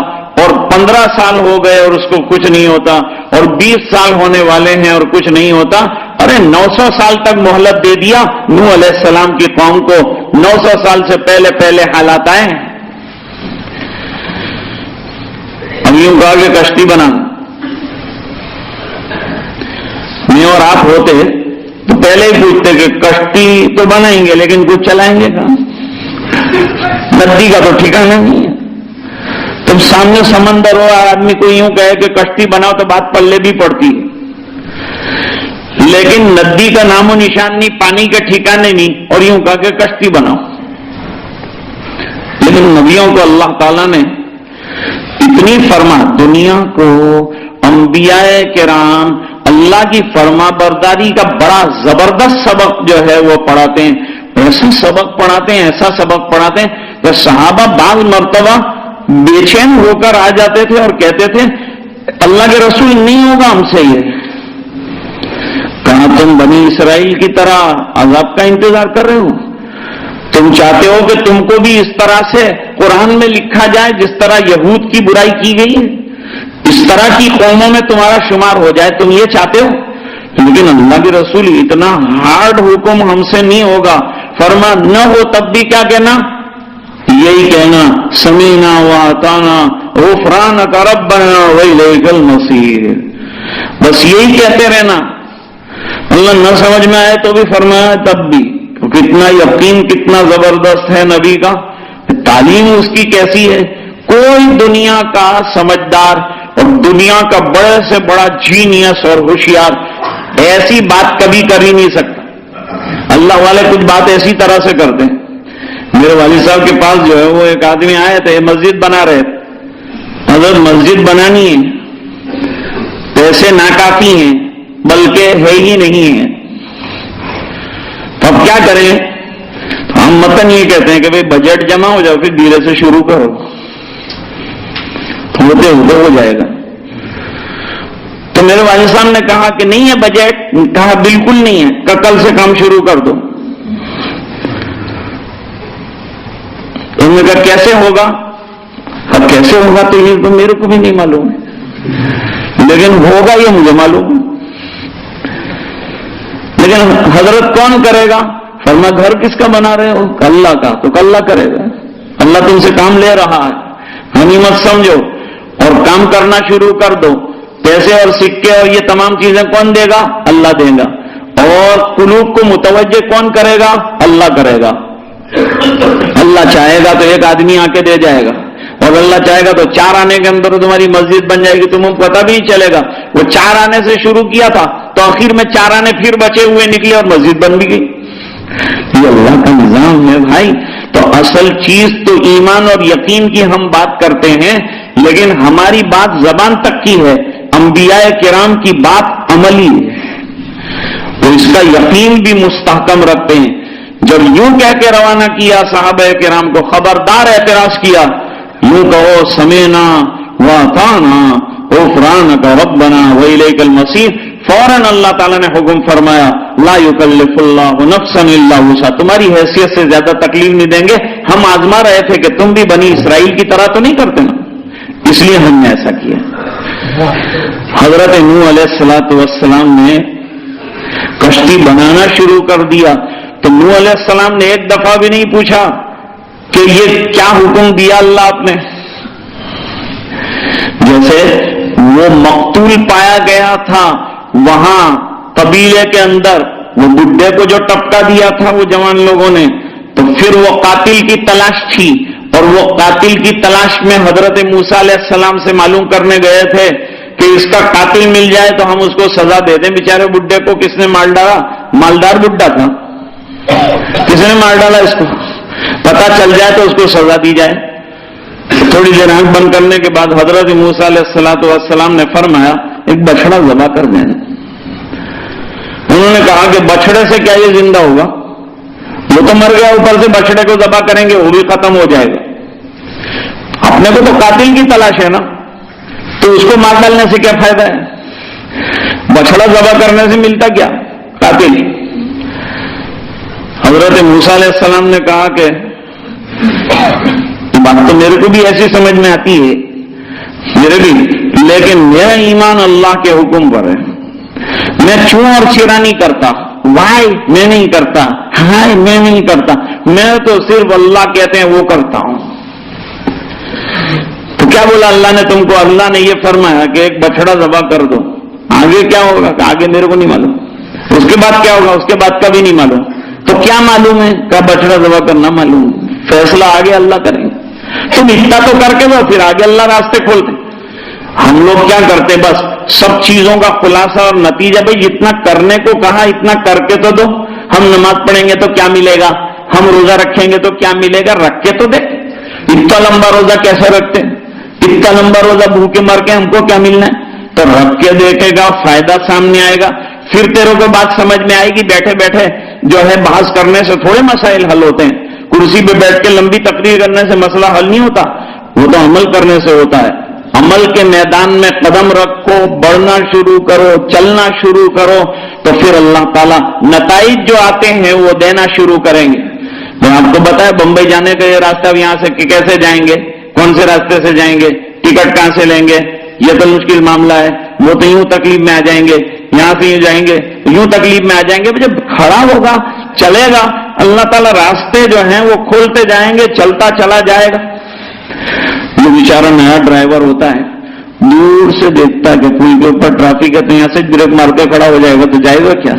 اور 15 سال ہو گئے اور اس کو کچھ نہیں ہوتا، اور 20 سال ہونے والے ہیں اور کچھ نہیں ہوتا۔ ارے 900 سال تک مہلت دے دیا نوح علیہ السلام کی قوم کو، 900 سال سے پہلے حالات آئے۔ ہم یوں کہا کہ کشتی بنانا، میں اور آپ ہوتے تو پہلے ہی پوچھتے کہ کشتی تو بنائیں گے لیکن کچھ چلائیں گے کہاں؟ ندی کا تو ٹھکانا نہیں ہے۔ تم سامنے سمندر ہو، آدمی کو یوں کہے کہ کشتی بناؤ تو بات پلے بھی پڑتی ہے۔ لیکن ندی کا نام و نشان نہیں، پانی کے ٹھکانے نہیں، اور یوں کہا کہ کشتی بناؤ۔ لیکن نبیوں کو اللہ تعالیٰ نے اتنی دنیا کو انبیاء کرام اللہ کی فرما برداری کا بڑا زبردست سبق جو ہے وہ پڑھاتے ہیں، ایسا سبق پڑھاتے ہیں، ایسا سبق پڑھاتے ہیں کہ صحابہ بعض مرتبہ بے چین ہو کر آ جاتے تھے اور کہتے تھے اللہ کے رسول نہیں ہوگا ہم سے یہ۔ کہاں تم بنی اسرائیل کی طرح عذاب کا انتظار کر رہے ہو؟ تم چاہتے ہو کہ تم کو بھی اس طرح سے قرآن میں لکھا جائے جس طرح یہود کی برائی کی گئی ہے، اس طرح کی قوموں میں تمہارا شمار ہو جائے، تم یہ چاہتے ہو؟ لیکن اللہ کے رسول اتنا ہارڈ حکم ہم سے نہیں ہوگا، فرما نہ ہو تب بھی کیا کہنا؟ یہی کہنا سمینا واطعنا غفرانک ربنا والیک المصیر، بس یہی کہتے رہنا۔ اللہ نہ سمجھ میں آئے تو بھی فرمایا تب بھی، کتنا یقین کتنا زبردست ہے نبی کا، تعلیم اس کی کیسی ہے۔ کوئی دنیا کا سمجھدار اور دنیا کا بڑے سے بڑا جینیس اور ہوشیار ایسی بات کبھی کر ہی نہیں سکتا۔ اللہ والے کچھ بات ایسی طرح سے کرتے ہیں۔ میرے والد صاحب کے پاس جو ہے وہ ایک آدمی آئے تھے، مسجد بنا رہے، حضرت مسجد بنانی ہے، پیسے ناکافی ہیں بلکہ ہے ہی نہیں ہے، تو اب کیا کریں؟ ہم متن یہ کہتے ہیں کہ بھئی بجٹ جمع ہو جاؤ پھر دھیرے سے شروع کرو، ہوتے ہوتے ہو جائے گا۔ تو میرے والد صاحب نے کہا کہ نہیں ہے بجٹ، کہا بالکل نہیں ہے، کہ کل سے کام شروع کر دو۔ انہوں نے کہا کیسے ہوگا؟ اب کیسے ہوگا تو یہ تو میرے کو بھی نہیں معلوم ہے، لیکن ہوگا یہ مجھے معلوم ہے۔ لیکن حضرت کون کرے گا؟ فرمایا گھر کس کا بنا رہے ہو؟ اللہ کا، تو اللہ کرے گا، اللہ تم سے کام لے رہا ہے، غنیمت سمجھو اور کام کرنا شروع کر دو۔ پیسے اور سکے اور یہ تمام چیزیں کون دے گا؟ اللہ دے گا، اور قلوب کو متوجہ کون کرے گا؟ اللہ کرے گا۔ اللہ چاہے گا تو ایک آدمی آ کے دے جائے گا، اور اللہ چاہے گا تو 4 آنے کے اندر تمہاری مسجد بن جائے گی، تمہیں پتہ بھی نہیں چلے گا۔ وہ 4 آنے سے شروع کیا تھا تو آخر میں 4 آنے پھر بچے ہوئے نکلے اور مسجد بن بھی گئی۔ یہ اللہ کا نظام ہے بھائی۔ تو اصل چیز تو ایمان اور یقین کی ہم بات کرتے ہیں، لیکن ہماری بات زبان تک کی ہے، انبیاء کرام کی بات عملی ہے، تو اس کا یقین بھی مستحکم رکھتے ہیں۔ جب یوں کہہ کے روانہ کیا صحابہ کرام کو، خبردار اعتراض کیا، یوں کہو سمینا واطعنا غفرانک ربنا والیک المصیر، فوراً اللہ تعالیٰ نے حکم فرمایا لا یکلف اللہ نفسا الا وسعها، تمہاری حیثیت سے زیادہ تکلیف نہیں دیں گے، ہم آزما رہے تھے کہ تم بھی بنی اسرائیل کی طرح تو نہیں کرتے نا، اس لیے ہم نے ایسا کیا۔ حضرت نوح علیہ السلام نے کشتی بنانا شروع کر دیا تو نوح علیہ السلام نے ایک دفعہ بھی نہیں پوچھا کہ یہ کیا حکم دیا اللہ آپ نے۔ جیسے وہ مقتول پایا گیا تھا وہاں قبیلے کے اندر، وہ بڈھے کو جو ٹپکا دیا تھا وہ جوان لوگوں نے، تو پھر وہ قاتل کی تلاش تھی، اور وہ قاتل کی تلاش میں حضرت موسیٰ علیہ السلام سے معلوم کرنے گئے تھے کہ اس کا قاتل مل جائے تو ہم اس کو سزا دے دیں۔ بیچارے بڈھے کو کس نے مار ڈالا؟ مالدار بڈھا تھا، کس نے مار ڈالا اس کو؟ پتہ چل جائے تو اس کو سزا دی جائے۔ تھوڑی دیر آنکھ بند کرنے کے بعد حضرت موسیٰ علیہ السلام نے فرمایا ایک بچڑا ذبح کر دینا۔ انہوں نے کہا کہ بچڑے سے کیا یہ زندہ ہوگا؟ وہ تو مر گیا، اوپر سے بچڑے کو ذبح کریں گے وہ بھی ختم ہو جائے گا۔ اپنے کو تو قاتل کی تلاش ہے نا، تو اس کو مار ڈالنے سے کیا فائدہ ہے؟ بچڑا ذبح کرنے سے ملتا کیا؟ قاتل۔ حضرت موسیٰ علیہ السلام نے کہا کہ بات تو میرے کو بھی ایسی سمجھ میں آتی ہے، میرے بھی، لیکن میرا ایمان اللہ کے حکم پر ہے، میں چوں اور چرا نہیں کرتا، وائی میں نہیں کرتا، ہائے میں نہیں کرتا، میں تو صرف اللہ کہتے ہیں وہ کرتا ہوں۔ تو کیا بولا اللہ نے تم کو؟ اللہ نے یہ فرمایا کہ ایک بچڑا ذبح کر دو، آگے کیا ہوگا؟ آگے میرے کو نہیں معلوم، اس کے بعد کیا ہوگا؟ اس کے بعد کا بھی نہیں معلوم۔ تو کیا معلوم ہے؟ کہ بچڑا ذبح کرنا معلوم، فیصلہ آگے اللہ کریں گے، تم اتنا تو کر کے دو، پھر آگے اللہ راستے کھولتے۔ ہم لوگ کیا کرتے؟ بس سب چیزوں کا خلاصہ اور نتیجہ بھائی جتنا کرنے کو کہا اتنا کر کے تو دو. ہم نماز پڑھیں گے تو کیا ملے گا, ہم روزہ رکھیں گے تو کیا ملے گا, رکھ کے تو دے. اتنا لمبا روزہ کیسے رکھتے, اتنا لمبا روزہ بھوکے مر کے ہم کو کیا ملنا ہے, تو رکھ کے دیکھے گا, فائدہ سامنے آئے گا. پھر تیرے کو بات سمجھ میں آئے گی. بیٹھے بیٹھے جو ہے بحث کرنے سے تھوڑے مسائل حل ہوتے ہیں, کرسی پہ بیٹھ کے لمبی تقریر کرنے سے مسئلہ حل نہیں ہوتا, وہ تو عمل کرنے سے ہوتا ہے. عمل کے میدان میں قدم رکھو, بڑھنا شروع کرو, چلنا شروع کرو, تو پھر اللہ تعالیٰ نتائج جو آتے ہیں وہ دینا شروع کریں گے. میں آپ کو بتایا بمبئی جانے کا یہ راستہ یہاں سے کیسے جائیں گے, کون سے راستے سے جائیں گے, ٹکٹ کہاں سے لیں گے, یہ تو مشکل معاملہ ہے. وہ تو یوں تکلیف میں آ جائیں گے, یہاں سے یوں جائیں گے, یوں تکلیف میں آ جائیں گے. جب کھڑا ہوگا چلے گا اللہ تعالیٰ راستے جو ہیں وہ کھولتے جائیں گے, چلتا چلا جائے گا. وہ بیچارہ نیا ڈرائیور ہوتا ہے, دور سے دیکھتا ہے کہ پل کے اوپر ٹریفک ہے تو یہاں سے بریک مار کے کھڑا ہو جائے گا تو جائے گا کیا,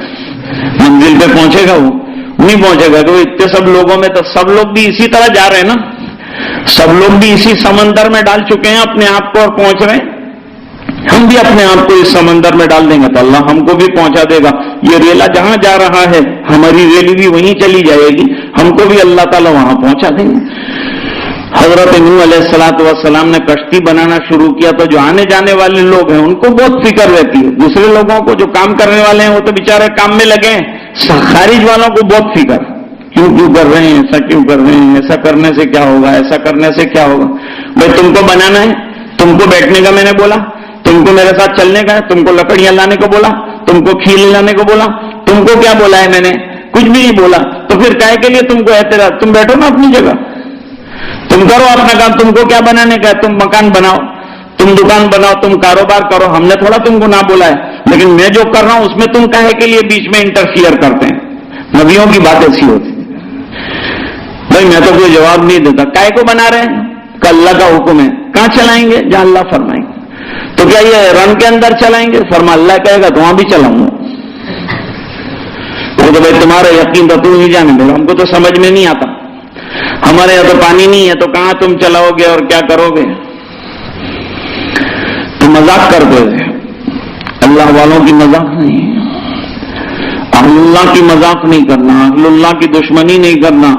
منزل پہ پہنچے گا, وہ نہیں پہنچے گا. کہ وہ اتنے سب لوگوں میں تو سب لوگ بھی اسی طرح جا رہے ہیں نا, سب لوگ بھی اسی سمندر میں ڈال چکے ہیں اپنے آپ کو اور پہنچ رہے ہیں. ہم بھی اپنے آپ کو اس سمندر میں ڈال دیں گے تو اللہ ہم کو بھی پہنچا دے گا. یہ ریلا جہاں جا رہا ہے ہماری ریلی بھی وہیں چلی جائے گی, ہم کو بھی اللہ تعالیٰ وہاں پہنچا دیں گے. حضرت نوح علیہ الصلوۃ والسلام نے کشتی بنانا شروع کیا تو جو آنے جانے والے لوگ ہیں ان کو بہت فکر رہتی ہے. دوسرے لوگوں کو جو کام کرنے والے ہیں وہ تو بیچارے کام میں لگے ہیں, خارج والوں کو بہت فکر, کیوں کر رہے ہیں, ایسا کیوں کر رہے ہیں, ایسا کرنے سے کیا ہوگا, ایسا کرنے سے کیا ہوگا. بھائی تم کو بنانا ہے, تم کو بیٹھنے کا میں نے بولا, تم کو میرے ساتھ چلنے کا ہے, تم کو لکڑیاں لانے کو بولا, تم کو کھیل لانے کو بولا, تم کو کیا بولا ہے میں نے, کچھ بھی نہیں بولا. تو پھر کہے کے لیے تم کو اعتراض, تم بیٹھو نا اپنی جگہ, تم کرو اپنا کام. تم کو کیا بنانے کا ہے, تم مکان بناؤ, تم دکان بناؤ, تم کاروبار کرو, ہم نے تھوڑا تم کو نہ بولا ہے. لیکن میں جو کر رہا ہوں اس میں تم کہے کے لیے بیچ میں انٹرفیئر کرتے ہیں. نبیوں کی بات ایسی ہوتی. بھائی میں تو کوئی جواب نہیں دیتا, کائے کو بنا رہے ہیں, کہ اللہ کا حکم ہے, کہاں چلائیں گے جہاں اللہ فرمائیں گے. تو کیا یہ رن کے اندر چلائیں گے, فرما اللہ کہے گا تو وہاں بھی چلاؤں گا. وہ تو بھائی تمہارا یقین تو تم ہی جانے دو, ہم کو تو سمجھ میں نہیں آتا, ہمارے یہاں تو پانی نہیں ہے تو کہاں تم چلاؤ گے اور کیا کرو گے. تو مذاق کرتے ہیں, اللہ والوں کی مذاق نہیں, اہل اللہ کی مذاق نہیں کرنا, اہل اللہ کی دشمنی نہیں کرنا.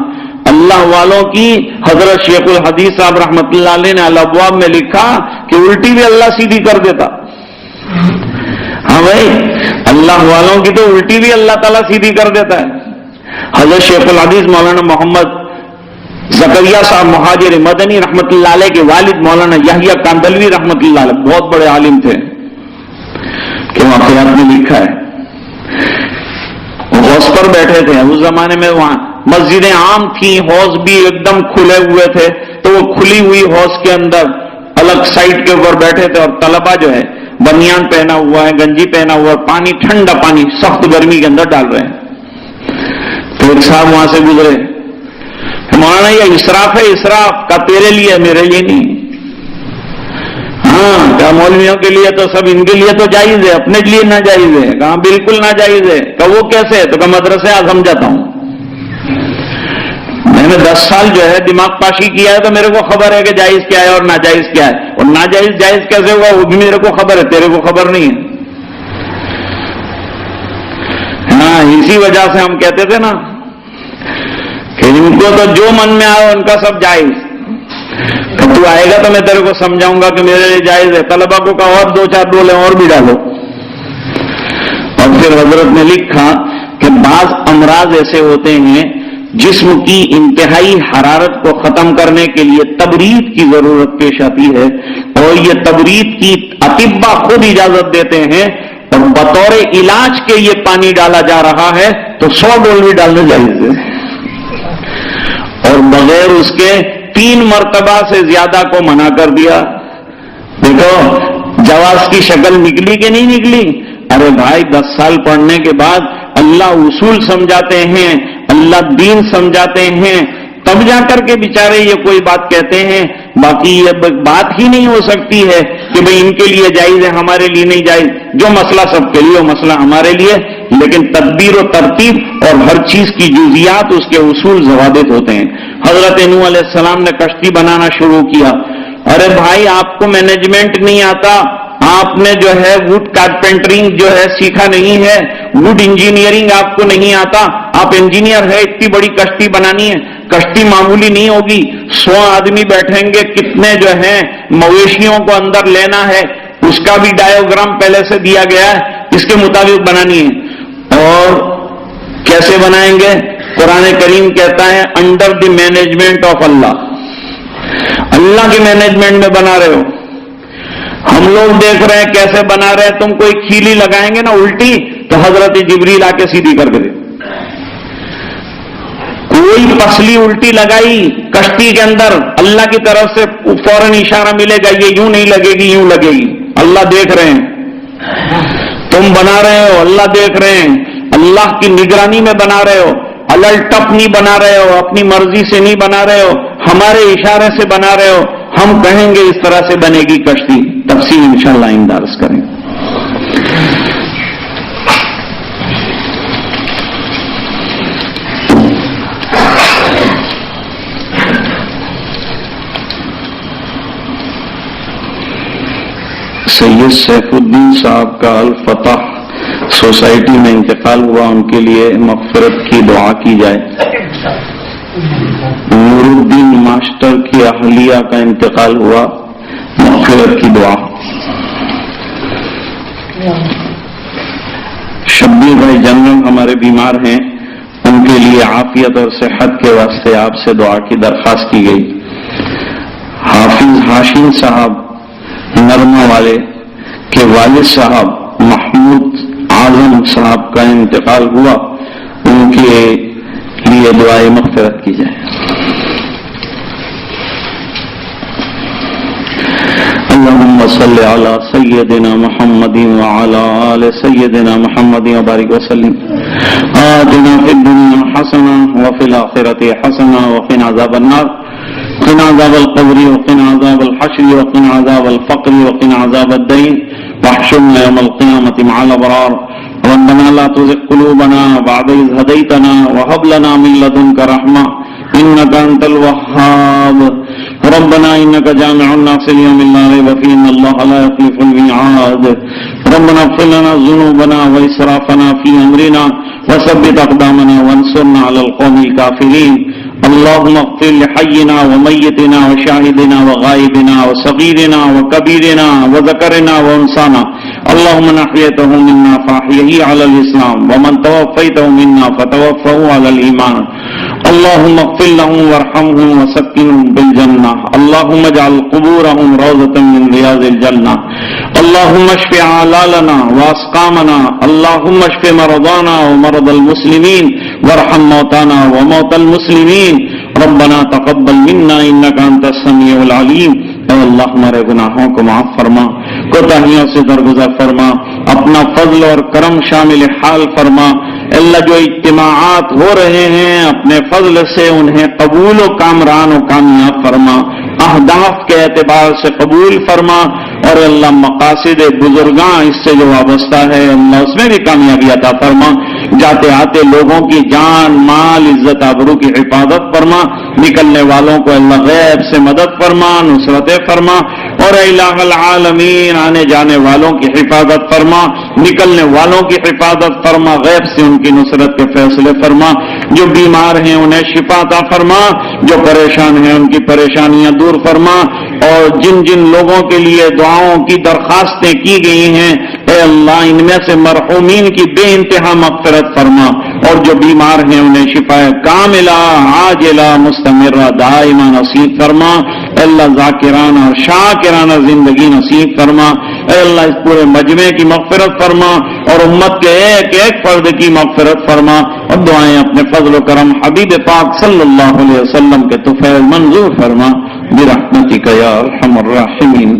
اللہ والوں کی حضرت شیخ الحدیث صاحب رحمۃ اللہ علیہ نے الابواب میں لکھا کہ الٹی بھی اللہ سیدھی کر دیتا. ہاں بھائی, اللہ والوں کی تو الٹی بھی اللہ تعالیٰ سیدھی کر دیتا ہے. حضرت شیخ الحدیث مولانا محمد زکریا صاحب مہاجر مدنی رحمۃ اللہ علیہ کے والد مولانا یحییٰ کاندلوی رحمۃ اللہ علیہ بہت بڑے عالم تھے, کہ واقعات میں لکھا ہے وہ حوض پر بیٹھے تھے. اس زمانے میں وہاں مسجدیں عام تھیں, حوض بھی ایک دم کھلے ہوئے تھے, تو وہ کھلی ہوئی حوض کے اندر الگ سائڈ کے اوپر بیٹھے تھے, اور طلبہ جو ہے بنیان پہنا ہوا ہے, گنجی پہنا ہوا ہے, پانی ٹھنڈا پانی سخت گرمی کے اندر ڈال رہے ہیں. تو ایک صاحب وہاں سے گزرے, مولانا یہ اسراف ہے, اسراف کا تیرے لیے میرے لیے نہیں. ہاں کیا مولویوں کے لیے تو سب, ان کے لیے تو جائز ہے, اپنے لیے نہ جائز ہے. کہاں بالکل نہ جائز ہے. کہ وہ کیسے, تو کہ مدرسے اعظم جاتا ہوں, میں نے 10 سال جو ہے دماغ پاشی کیا ہے, تو میرے کو خبر ہے کہ جائز کیا ہے اور ناجائز کیا ہے, اور ناجائز جائز کیسے ہوا وہ بھی میرے کو خبر ہے, تیرے کو خبر نہیں ہے. ہاں اسی وجہ سے ہم کہتے تھے نا کہ ان کو تو جو من میں آئے ان کا سب جائز. تو آئے گا تو میں تیرے کو سمجھاؤں گا کہ میرے لیے جائز ہے. طلبا کو کہا اور 2-4 ڈولے اور بھی ڈالو. اور پھر حضرت نے لکھا کہ بعض امراض ایسے ہوتے ہیں جسم کی انتہائی حرارت کو ختم کرنے کے لیے تبرید کی ضرورت پیش آتی ہے, اور یہ تبرید کی اطباء خود اجازت دیتے ہیں, اور بطور علاج کے یہ پانی ڈالا جا رہا ہے تو 100 ڈول بھی ڈالنا جائز ہے, اور بغیر اس کے 3 مرتبہ سے زیادہ کو منع کر دیا. دیکھو جواز کی شکل نکلی کہ نہیں نکلی. ارے بھائی 10 سال پڑھنے کے بعد اللہ اصول سمجھاتے ہیں, اللہ دین سمجھاتے ہیں, تب جا کر کے بیچارے یہ کوئی بات کہتے ہیں. باقی یہ بات ہی نہیں ہو سکتی ہے کہ بھئی ان کے لیے جائز ہے ہمارے لیے نہیں جائز. جو مسئلہ سب کے لیے وہ مسئلہ ہمارے لیے, لیکن تدبیر و ترتیب اور ہر چیز کی جزیات اس کے اصول ضوابط ہوتے ہیں. حضرت نوح علیہ السلام نے کشتی بنانا شروع کیا. ارے بھائی آپ کو مینجمنٹ نہیں آتا, آپ نے جو ہے ووڈ کارپینٹرنگ جو ہے سیکھا نہیں ہے، ووڈ انجینئرنگ آپ کو نہیں آتا، آپ انجینئر ہے، اتنی بڑی کشتی بنانی ہے، کشتی معمولی نہیں ہوگی، 100 آدمی بیٹھیں گے، کتنے جو ہیں مویشیوں کو اندر لینا ہے، اس کا بھی ڈائیوگرام پہلے سے دیا گیا ہے، اس کے مطابق بنانی ہے۔ اور کیسے بنائیں گے؟ قرآن کریم کہتا ہے انڈر دی مینجمنٹ آف اللہ، اللہ کے مینجمنٹ میں بنا رہے ہو۔ ہم لوگ دیکھ رہے ہیں کیسے بنا رہے ہیں، تم کوئی کھیلی لگائیں گے نا الٹی تو حضرت جبریل آ کے سیدھی کر دے، کوئی پسلی الٹی لگائی کشتی کے اندر، اللہ کی طرف سے فوراً اشارہ ملے گا، یہ یوں نہیں لگے گی، یوں لگے گی، اللہ دیکھ رہے ہیں، تم بنا رہے ہو، اللہ دیکھ رہے ہیں، اللہ کی نگرانی میں بنا رہے ہو، الل ٹپ نہیں بنا رہے ہو، اپنی مرضی سے نہیں بنا رہے ہو، ہمارے اشارے سے بنا رہے ہو، ہم کہیں گے اس طرح سے بنے گی کشتی، تفصیل انشاءاللہ آئندہ عرض کریں۔ سید سیف الدین صاحب کا الفتح سوسائٹی میں انتقال ہوا، ان کے لیے مغفرت کی دعا کی جائے۔ نور الدین ماسٹر کی اہلیہ کا انتقال ہوا، مغفرت کی دعا۔ شبیر بھائی جنرل ہمارے بیمار ہیں، ان کے لیے عافیت اور صحت کے واسطے آپ سے دعا کی درخواست کی گئی۔ حافظ ہاشم صاحب نرما والے کے والد صاحب محمود اعظم صاحب کا انتقال ہوا، ان کے لیے دعائے مغفرت کی جائے۔ اللهم صل على سيدنا محمد وعلى آل سيدنا محمد وبارك وسلم۔ آتنا في الدنيا حسنة وفي الآخرة حسنة وقنا عذاب النار، قنا عذاب القبر وقنا عذاب الحشر وقنا عذاب الفقر وقنا عذاب الدين، واحشرنا يوم القيامة مع الأبرار۔ ربنا لا تزغ قلوبنا بعد إذ هديتنا وهب لنا من لدنك رحمة إنك أنت الوهاب۔ ربنا إنك جامع الناس ليوم لا ريب فيه إن الله لا يخلف الميعاد۔ ربنا اغفر لنا ذنوبنا وإسرافنا في أمرنا وثبت أقدامنا وانصرنا على القوم الكافرين۔ اللهم اغفر لحينا وميتنا وشاهدنا وغائبنا وصغيرنا وكبيرنا وذكرنا وانثانا، اللهم من احييته منا فاحيه على الاسلام ومن توفيته منا فتوفه على الايمان، اللهم اغفر لهم وارحمهم وسكنهم بالجنة، اللهم اجعل قبورهم روضة من رياض الجنة، اللهم اشف اعلالنا واسقامنا، اللهم اشف مرضانا ومرضى المسلمين وارحم موتانا وموتى المسلمين، ربنا تقبل منا انك انت السميع العليم۔ اے اللہ ہمارے گناہوں کو معاف فرما، کوتاہیوں سے درگزر فرما، اپنا فضل اور کرم شامل حال فرما۔ اللہ جو اجتماعات ہو رہے ہیں اپنے فضل سے انہیں قبول و کامران و کامیاب فرما، اہداف کے اعتبار سے قبول فرما، اور اللہ مقاصد بزرگاں اس سے جو وابستہ ہے اللہ اس میں بھی کامیابی عطا فرما۔ جاتے آتے لوگوں کی جان مال عزت آبرو کی حفاظت فرما، نکلنے والوں کو اللہ غیب سے مدد فرما، نصرت فرما، اور الہ العالمین آنے جانے والوں کی حفاظت فرما، نکلنے والوں کی حفاظت فرما، غیب سے ان کی نصرت کے فیصلے فرما، جو بیمار ہیں انہیں شفا عطا فرما، جو پریشان ہیں ان کی پریشانیاں دور فرما، اور جن جن لوگوں کے لیے دعاؤں کی درخواستیں کی گئی ہیں اے اللہ ان میں سے مرحومین کی بے انتہا مغفرت فرما، اور جو بیمار ہیں انہیں شفا کاملہ عاجلہ مستمرہ دائمہ نصیب فرما، اے اللہ ذاکرانہ اور شاکرانہ زندگی نصیب فرما، اے اللہ اس پورے مجمع کی مغفرت فرما، اور امت کے ایک ایک فرد کی مغفرت فرما، اور دعائیں اپنے فضل و کرم حبیب پاک صلی اللہ علیہ وسلم کے طفیل منظور فرما برحمتک یا ارحم الراحمین۔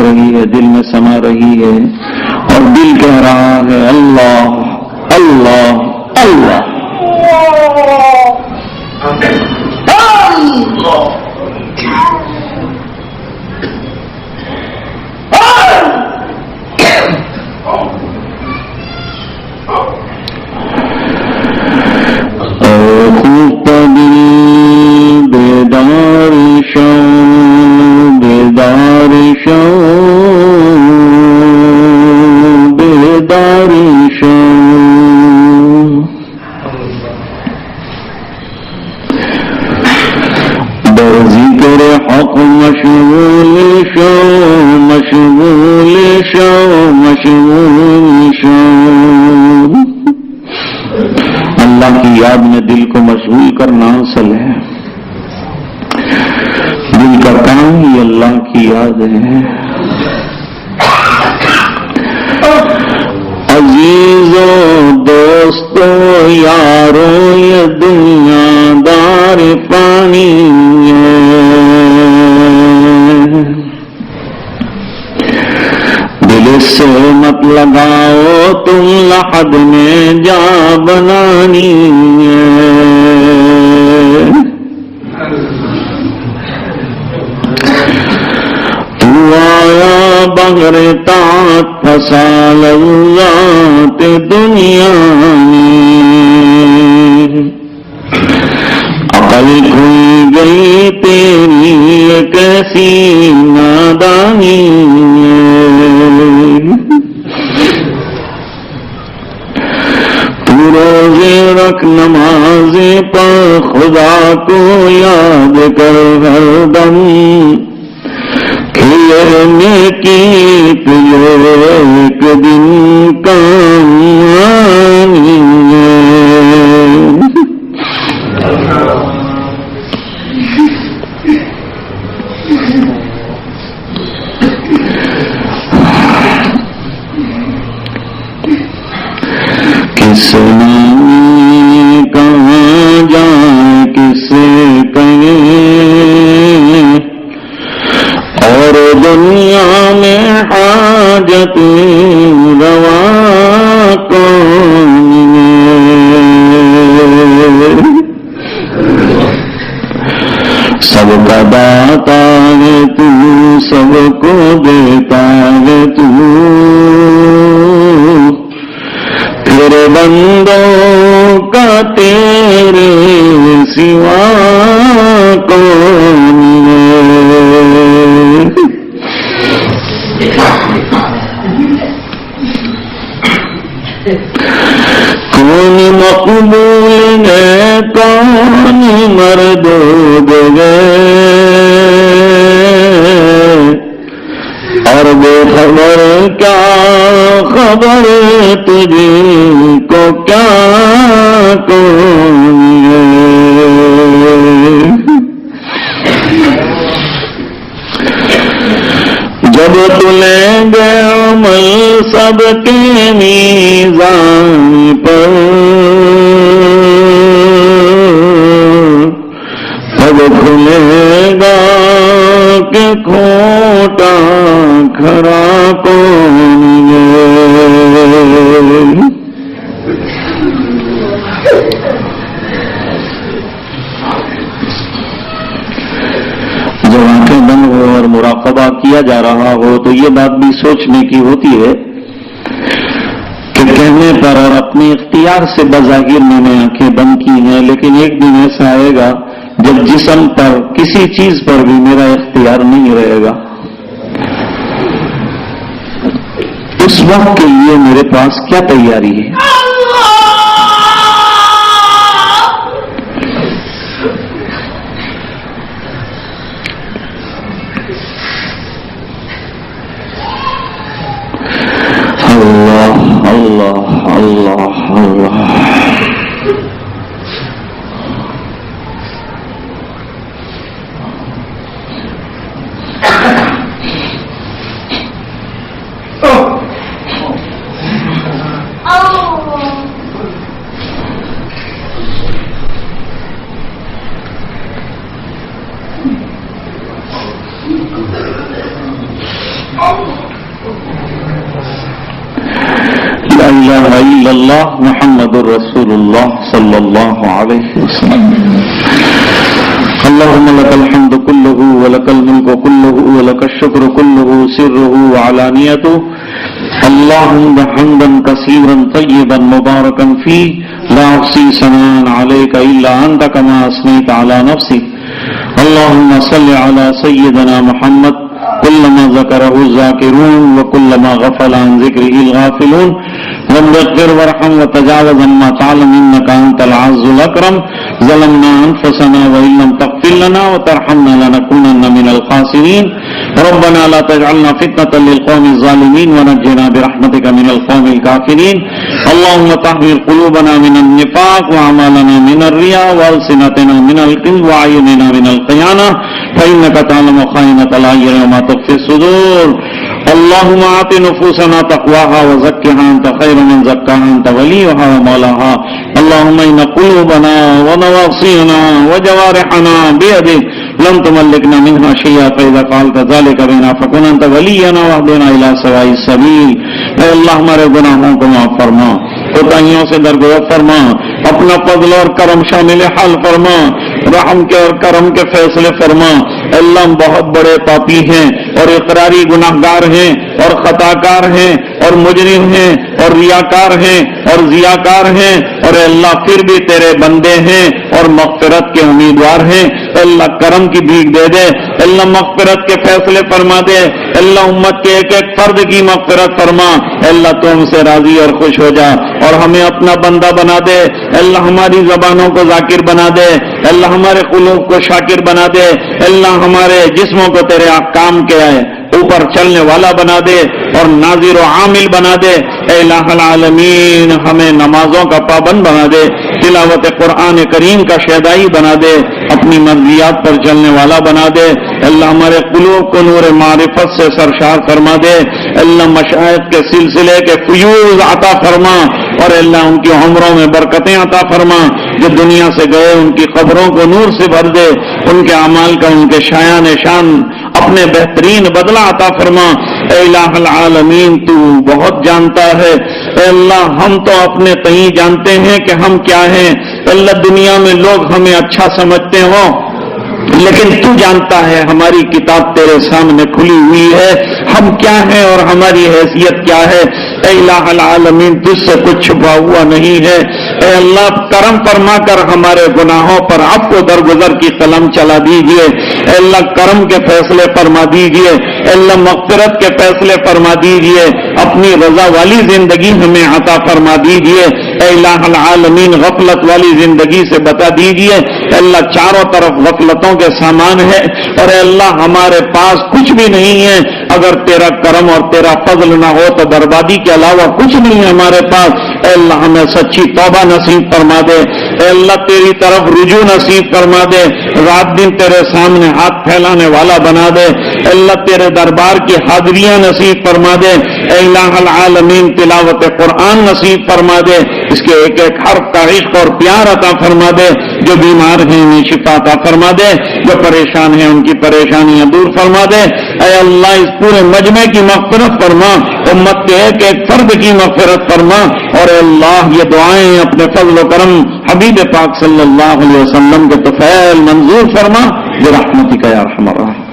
رہی ہے، دل میں سما رہی ہے، اور دل کہہ رہا ہے اللہ اللہ اللہ اللہ کی یاد میں دل کو مشغول کرنا اصل ہے، دل کا کام ہی اللہ کی یاد ہے۔ عزیزو دوستو یارو یہ دنیا دار فانی ہے، دل سے مت لگاؤ تم لحد میں جا بنانی ہے۔ تو آیا بغیر طاعت پھنسا لذات دنیا میں، عقل کھل گئی تیری کیسی نادانی ہے۔ تو روزے رکھ نمازیں پڑھ خدا کو یاد کر ہر دم، کھیلنے کی تجھے ایک دن کام آنی ہے۔ کس نام کہاں جائیں کسے کہیں، اور دنیا میں حاجت روا کون ہے۔ سب کا داتا ہے تو، سب کو دیتا ہے تو، تیرے بندوں کا تیرے سوا کون ہے۔ کون مقبول ہے کون مردود ہے، اور بے خبر کیا خبر تجھے کو کیا کون ہے۔ جب تلیں گے عمل سب کے میزان پر، تب کھلے گا کہ کھوٹا کھرا کون ہے۔ جب آنکھیں بند ہو اور مراقبہ کیا جا رہا ہو تو یہ بات بھی سوچنے کی ہوتی ہے کہ کہنے پر اور اپنے اختیار سے بظاہر میں نے آنکھیں بند کی ہیں، لیکن ایک دن ایسا آئے گا جب جسم پر کسی چیز پر بھی میرا اختیار نہیں رہے گا، اس وقت کے لیے میرے پاس کیا تیاری ہے؟ اللہ اللہ اللہ اللہ۔ لا الہ الا اللہ محمد رسول اللہ صلی اللہ علیہ وسلم. اللهم لك الحمد كله ولك الملك كله ولك الشكر كله سره وعلانيته. اللهم حمدا كثيرا طيبا مباركا فيه لا احصي ثناء عليك الا انت كما اثنيت على نفسي. اللهم صل على سيدنا محمد كلما ذكره الذاكرون وكلما غفل عن ذكره الغافلون. رب اغفر وارحم وتجاوز عما تعلم انك انت العز الاكرم. ظلمنا انفسنا وان لم تغفر لنا وترحمنا لنكونن من الخاسرين. ربنا لا تجعلنا فتنة للقوم الظالمين ونجنا برحمتك من القوم الكافرين. اللهم طهر قلوبنا من النفاق واعمالنا من الرياء والسنتنا من الكذب واعيننا من الخيانة فانك تعلم خائنة الاعين وما تخفي الصدور. اللهم آت نفوسنا تقواها وزكها انت خير من زكاها انت وليها ومولاها. اللهم ان قلوبنا ونواصينا وجوارحنا بيدك لم تملكنا منها شيئا فاذا فعلت ذلك بنا فكن انت ولينا واهدنا الى سواء السبيل. اے اللہ ہمارے گناہوں کو معاف فرما، کوتاہیوں سے درگزر فرما، اپنا فضل اور کرم شامل حال فرما، رحم کے اور کرم کے فیصلے فرما. اللہ ہم بہت بڑے پاپی ہیں اور اقراری گناہگار ہیں اور خطا کار ہیں اور مجرم ہیں اور ریاکار ہیں اور ضیاکار ہیں، اور اللہ پھر بھی تیرے بندے ہیں اور مغفرت کے امیدوار ہیں. اللہ کرم کی بھیک دے دے، اللہ مغفرت کے فیصلے فرما دے، اللہ امت کے ایک ایک فرد کی مغفرت فرما. اللہ تو ہم سے راضی اور خوش ہو جا اور ہمیں اپنا بندہ بنا دے. اللہ ہماری زبانوں کو ذاکر بنا دے، اللہ ہمارے قلوب کو شاکر بنا دے، اللہ ہمارے جسموں کو تیرے احکام کے اوپر چلنے والا بنا دے اور ناظر و عامل بنا دے. اے الہ العالمین ہمیں نمازوں کا پابند بنا دے، تلاوت قرآن کریم کا شیدائی بنا دے، اپنی مرضیات پر چلنے والا بنا دے. اللہ ہمارے قلوب کو نور معرفت سے سرشار فرما دے. اللہ مشائخ کے سلسلے کے فیوز عطا فرما، اور اللہ ان کی عمروں میں برکتیں عطا فرما. جو دنیا سے گئے ان کی قبروں کو نور سے بھر دے، ان کے اعمال کا ان کے شایان شان اپنے بہترین بدلہ عطا فرما. اے الہ العالمین تو بہت جانتا ہے. اے اللہ ہم تو اپنے تئیں جانتے ہیں کہ ہم کیا ہیں. اللہ دنیا میں لوگ ہمیں اچھا سمجھتے ہوں، لیکن تو جانتا ہے ہماری کتاب تیرے سامنے کھلی ہوئی ہے، ہم کیا ہیں اور ہماری حیثیت کیا ہے. اے الہ العالمین تجھ سے کچھ چھپا ہوا نہیں ہے. اے اللہ کرم فرما کر ہمارے گناہوں پر آپ کو درگزر کی قلم چلا دیجئے. اے اللہ کرم کے فیصلے فرما دیجئے. اے اللہ مغفرت کے فیصلے فرما دیجئے. اپنی رضا والی زندگی ہمیں عطا فرما دیجئے. اے الہ العالمین غفلت والی زندگی سے بتا دیجئے. اے اللہ چاروں طرف غفلتوں کے سامان ہے، اور اے اللہ ہمارے پاس کچھ بھی نہیں ہے. اگر تیرا کرم اور تیرا فضل نہ ہو تو بربادی کے علاوہ کچھ نہیں ہے ہمارے پاس. اے اللہ ہمیں سچی توبہ نصیب فرما دے. اے اللہ تیری طرف رجوع نصیب فرما دے. رات دن تیرے سامنے ہاتھ پھیلانے والا بنا دے. اے اللہ تیرے دربار کی حاضریاں نصیب فرما دے. اے الہ العالمین تلاوت قرآن نصیب فرما دے. اس کے ایک ایک حرف کا عشق اور پیار عطا فرما دے. جو بیمار ہیں انہیں شفا عطا فرما دے، جو پریشان ہیں ان کی پریشانیاں دور فرما دے. اے اللہ اس پورے مجمع کی مغفرت فرما، امت کے ایک ایک فرد کی مغفرت فرما. اور اے اللہ یہ دعائیں اپنے فضل و کرم حبیب پاک صلی اللہ علیہ وسلم کے طفیل منظور فرما برحمتک یا ارحم الراحمین.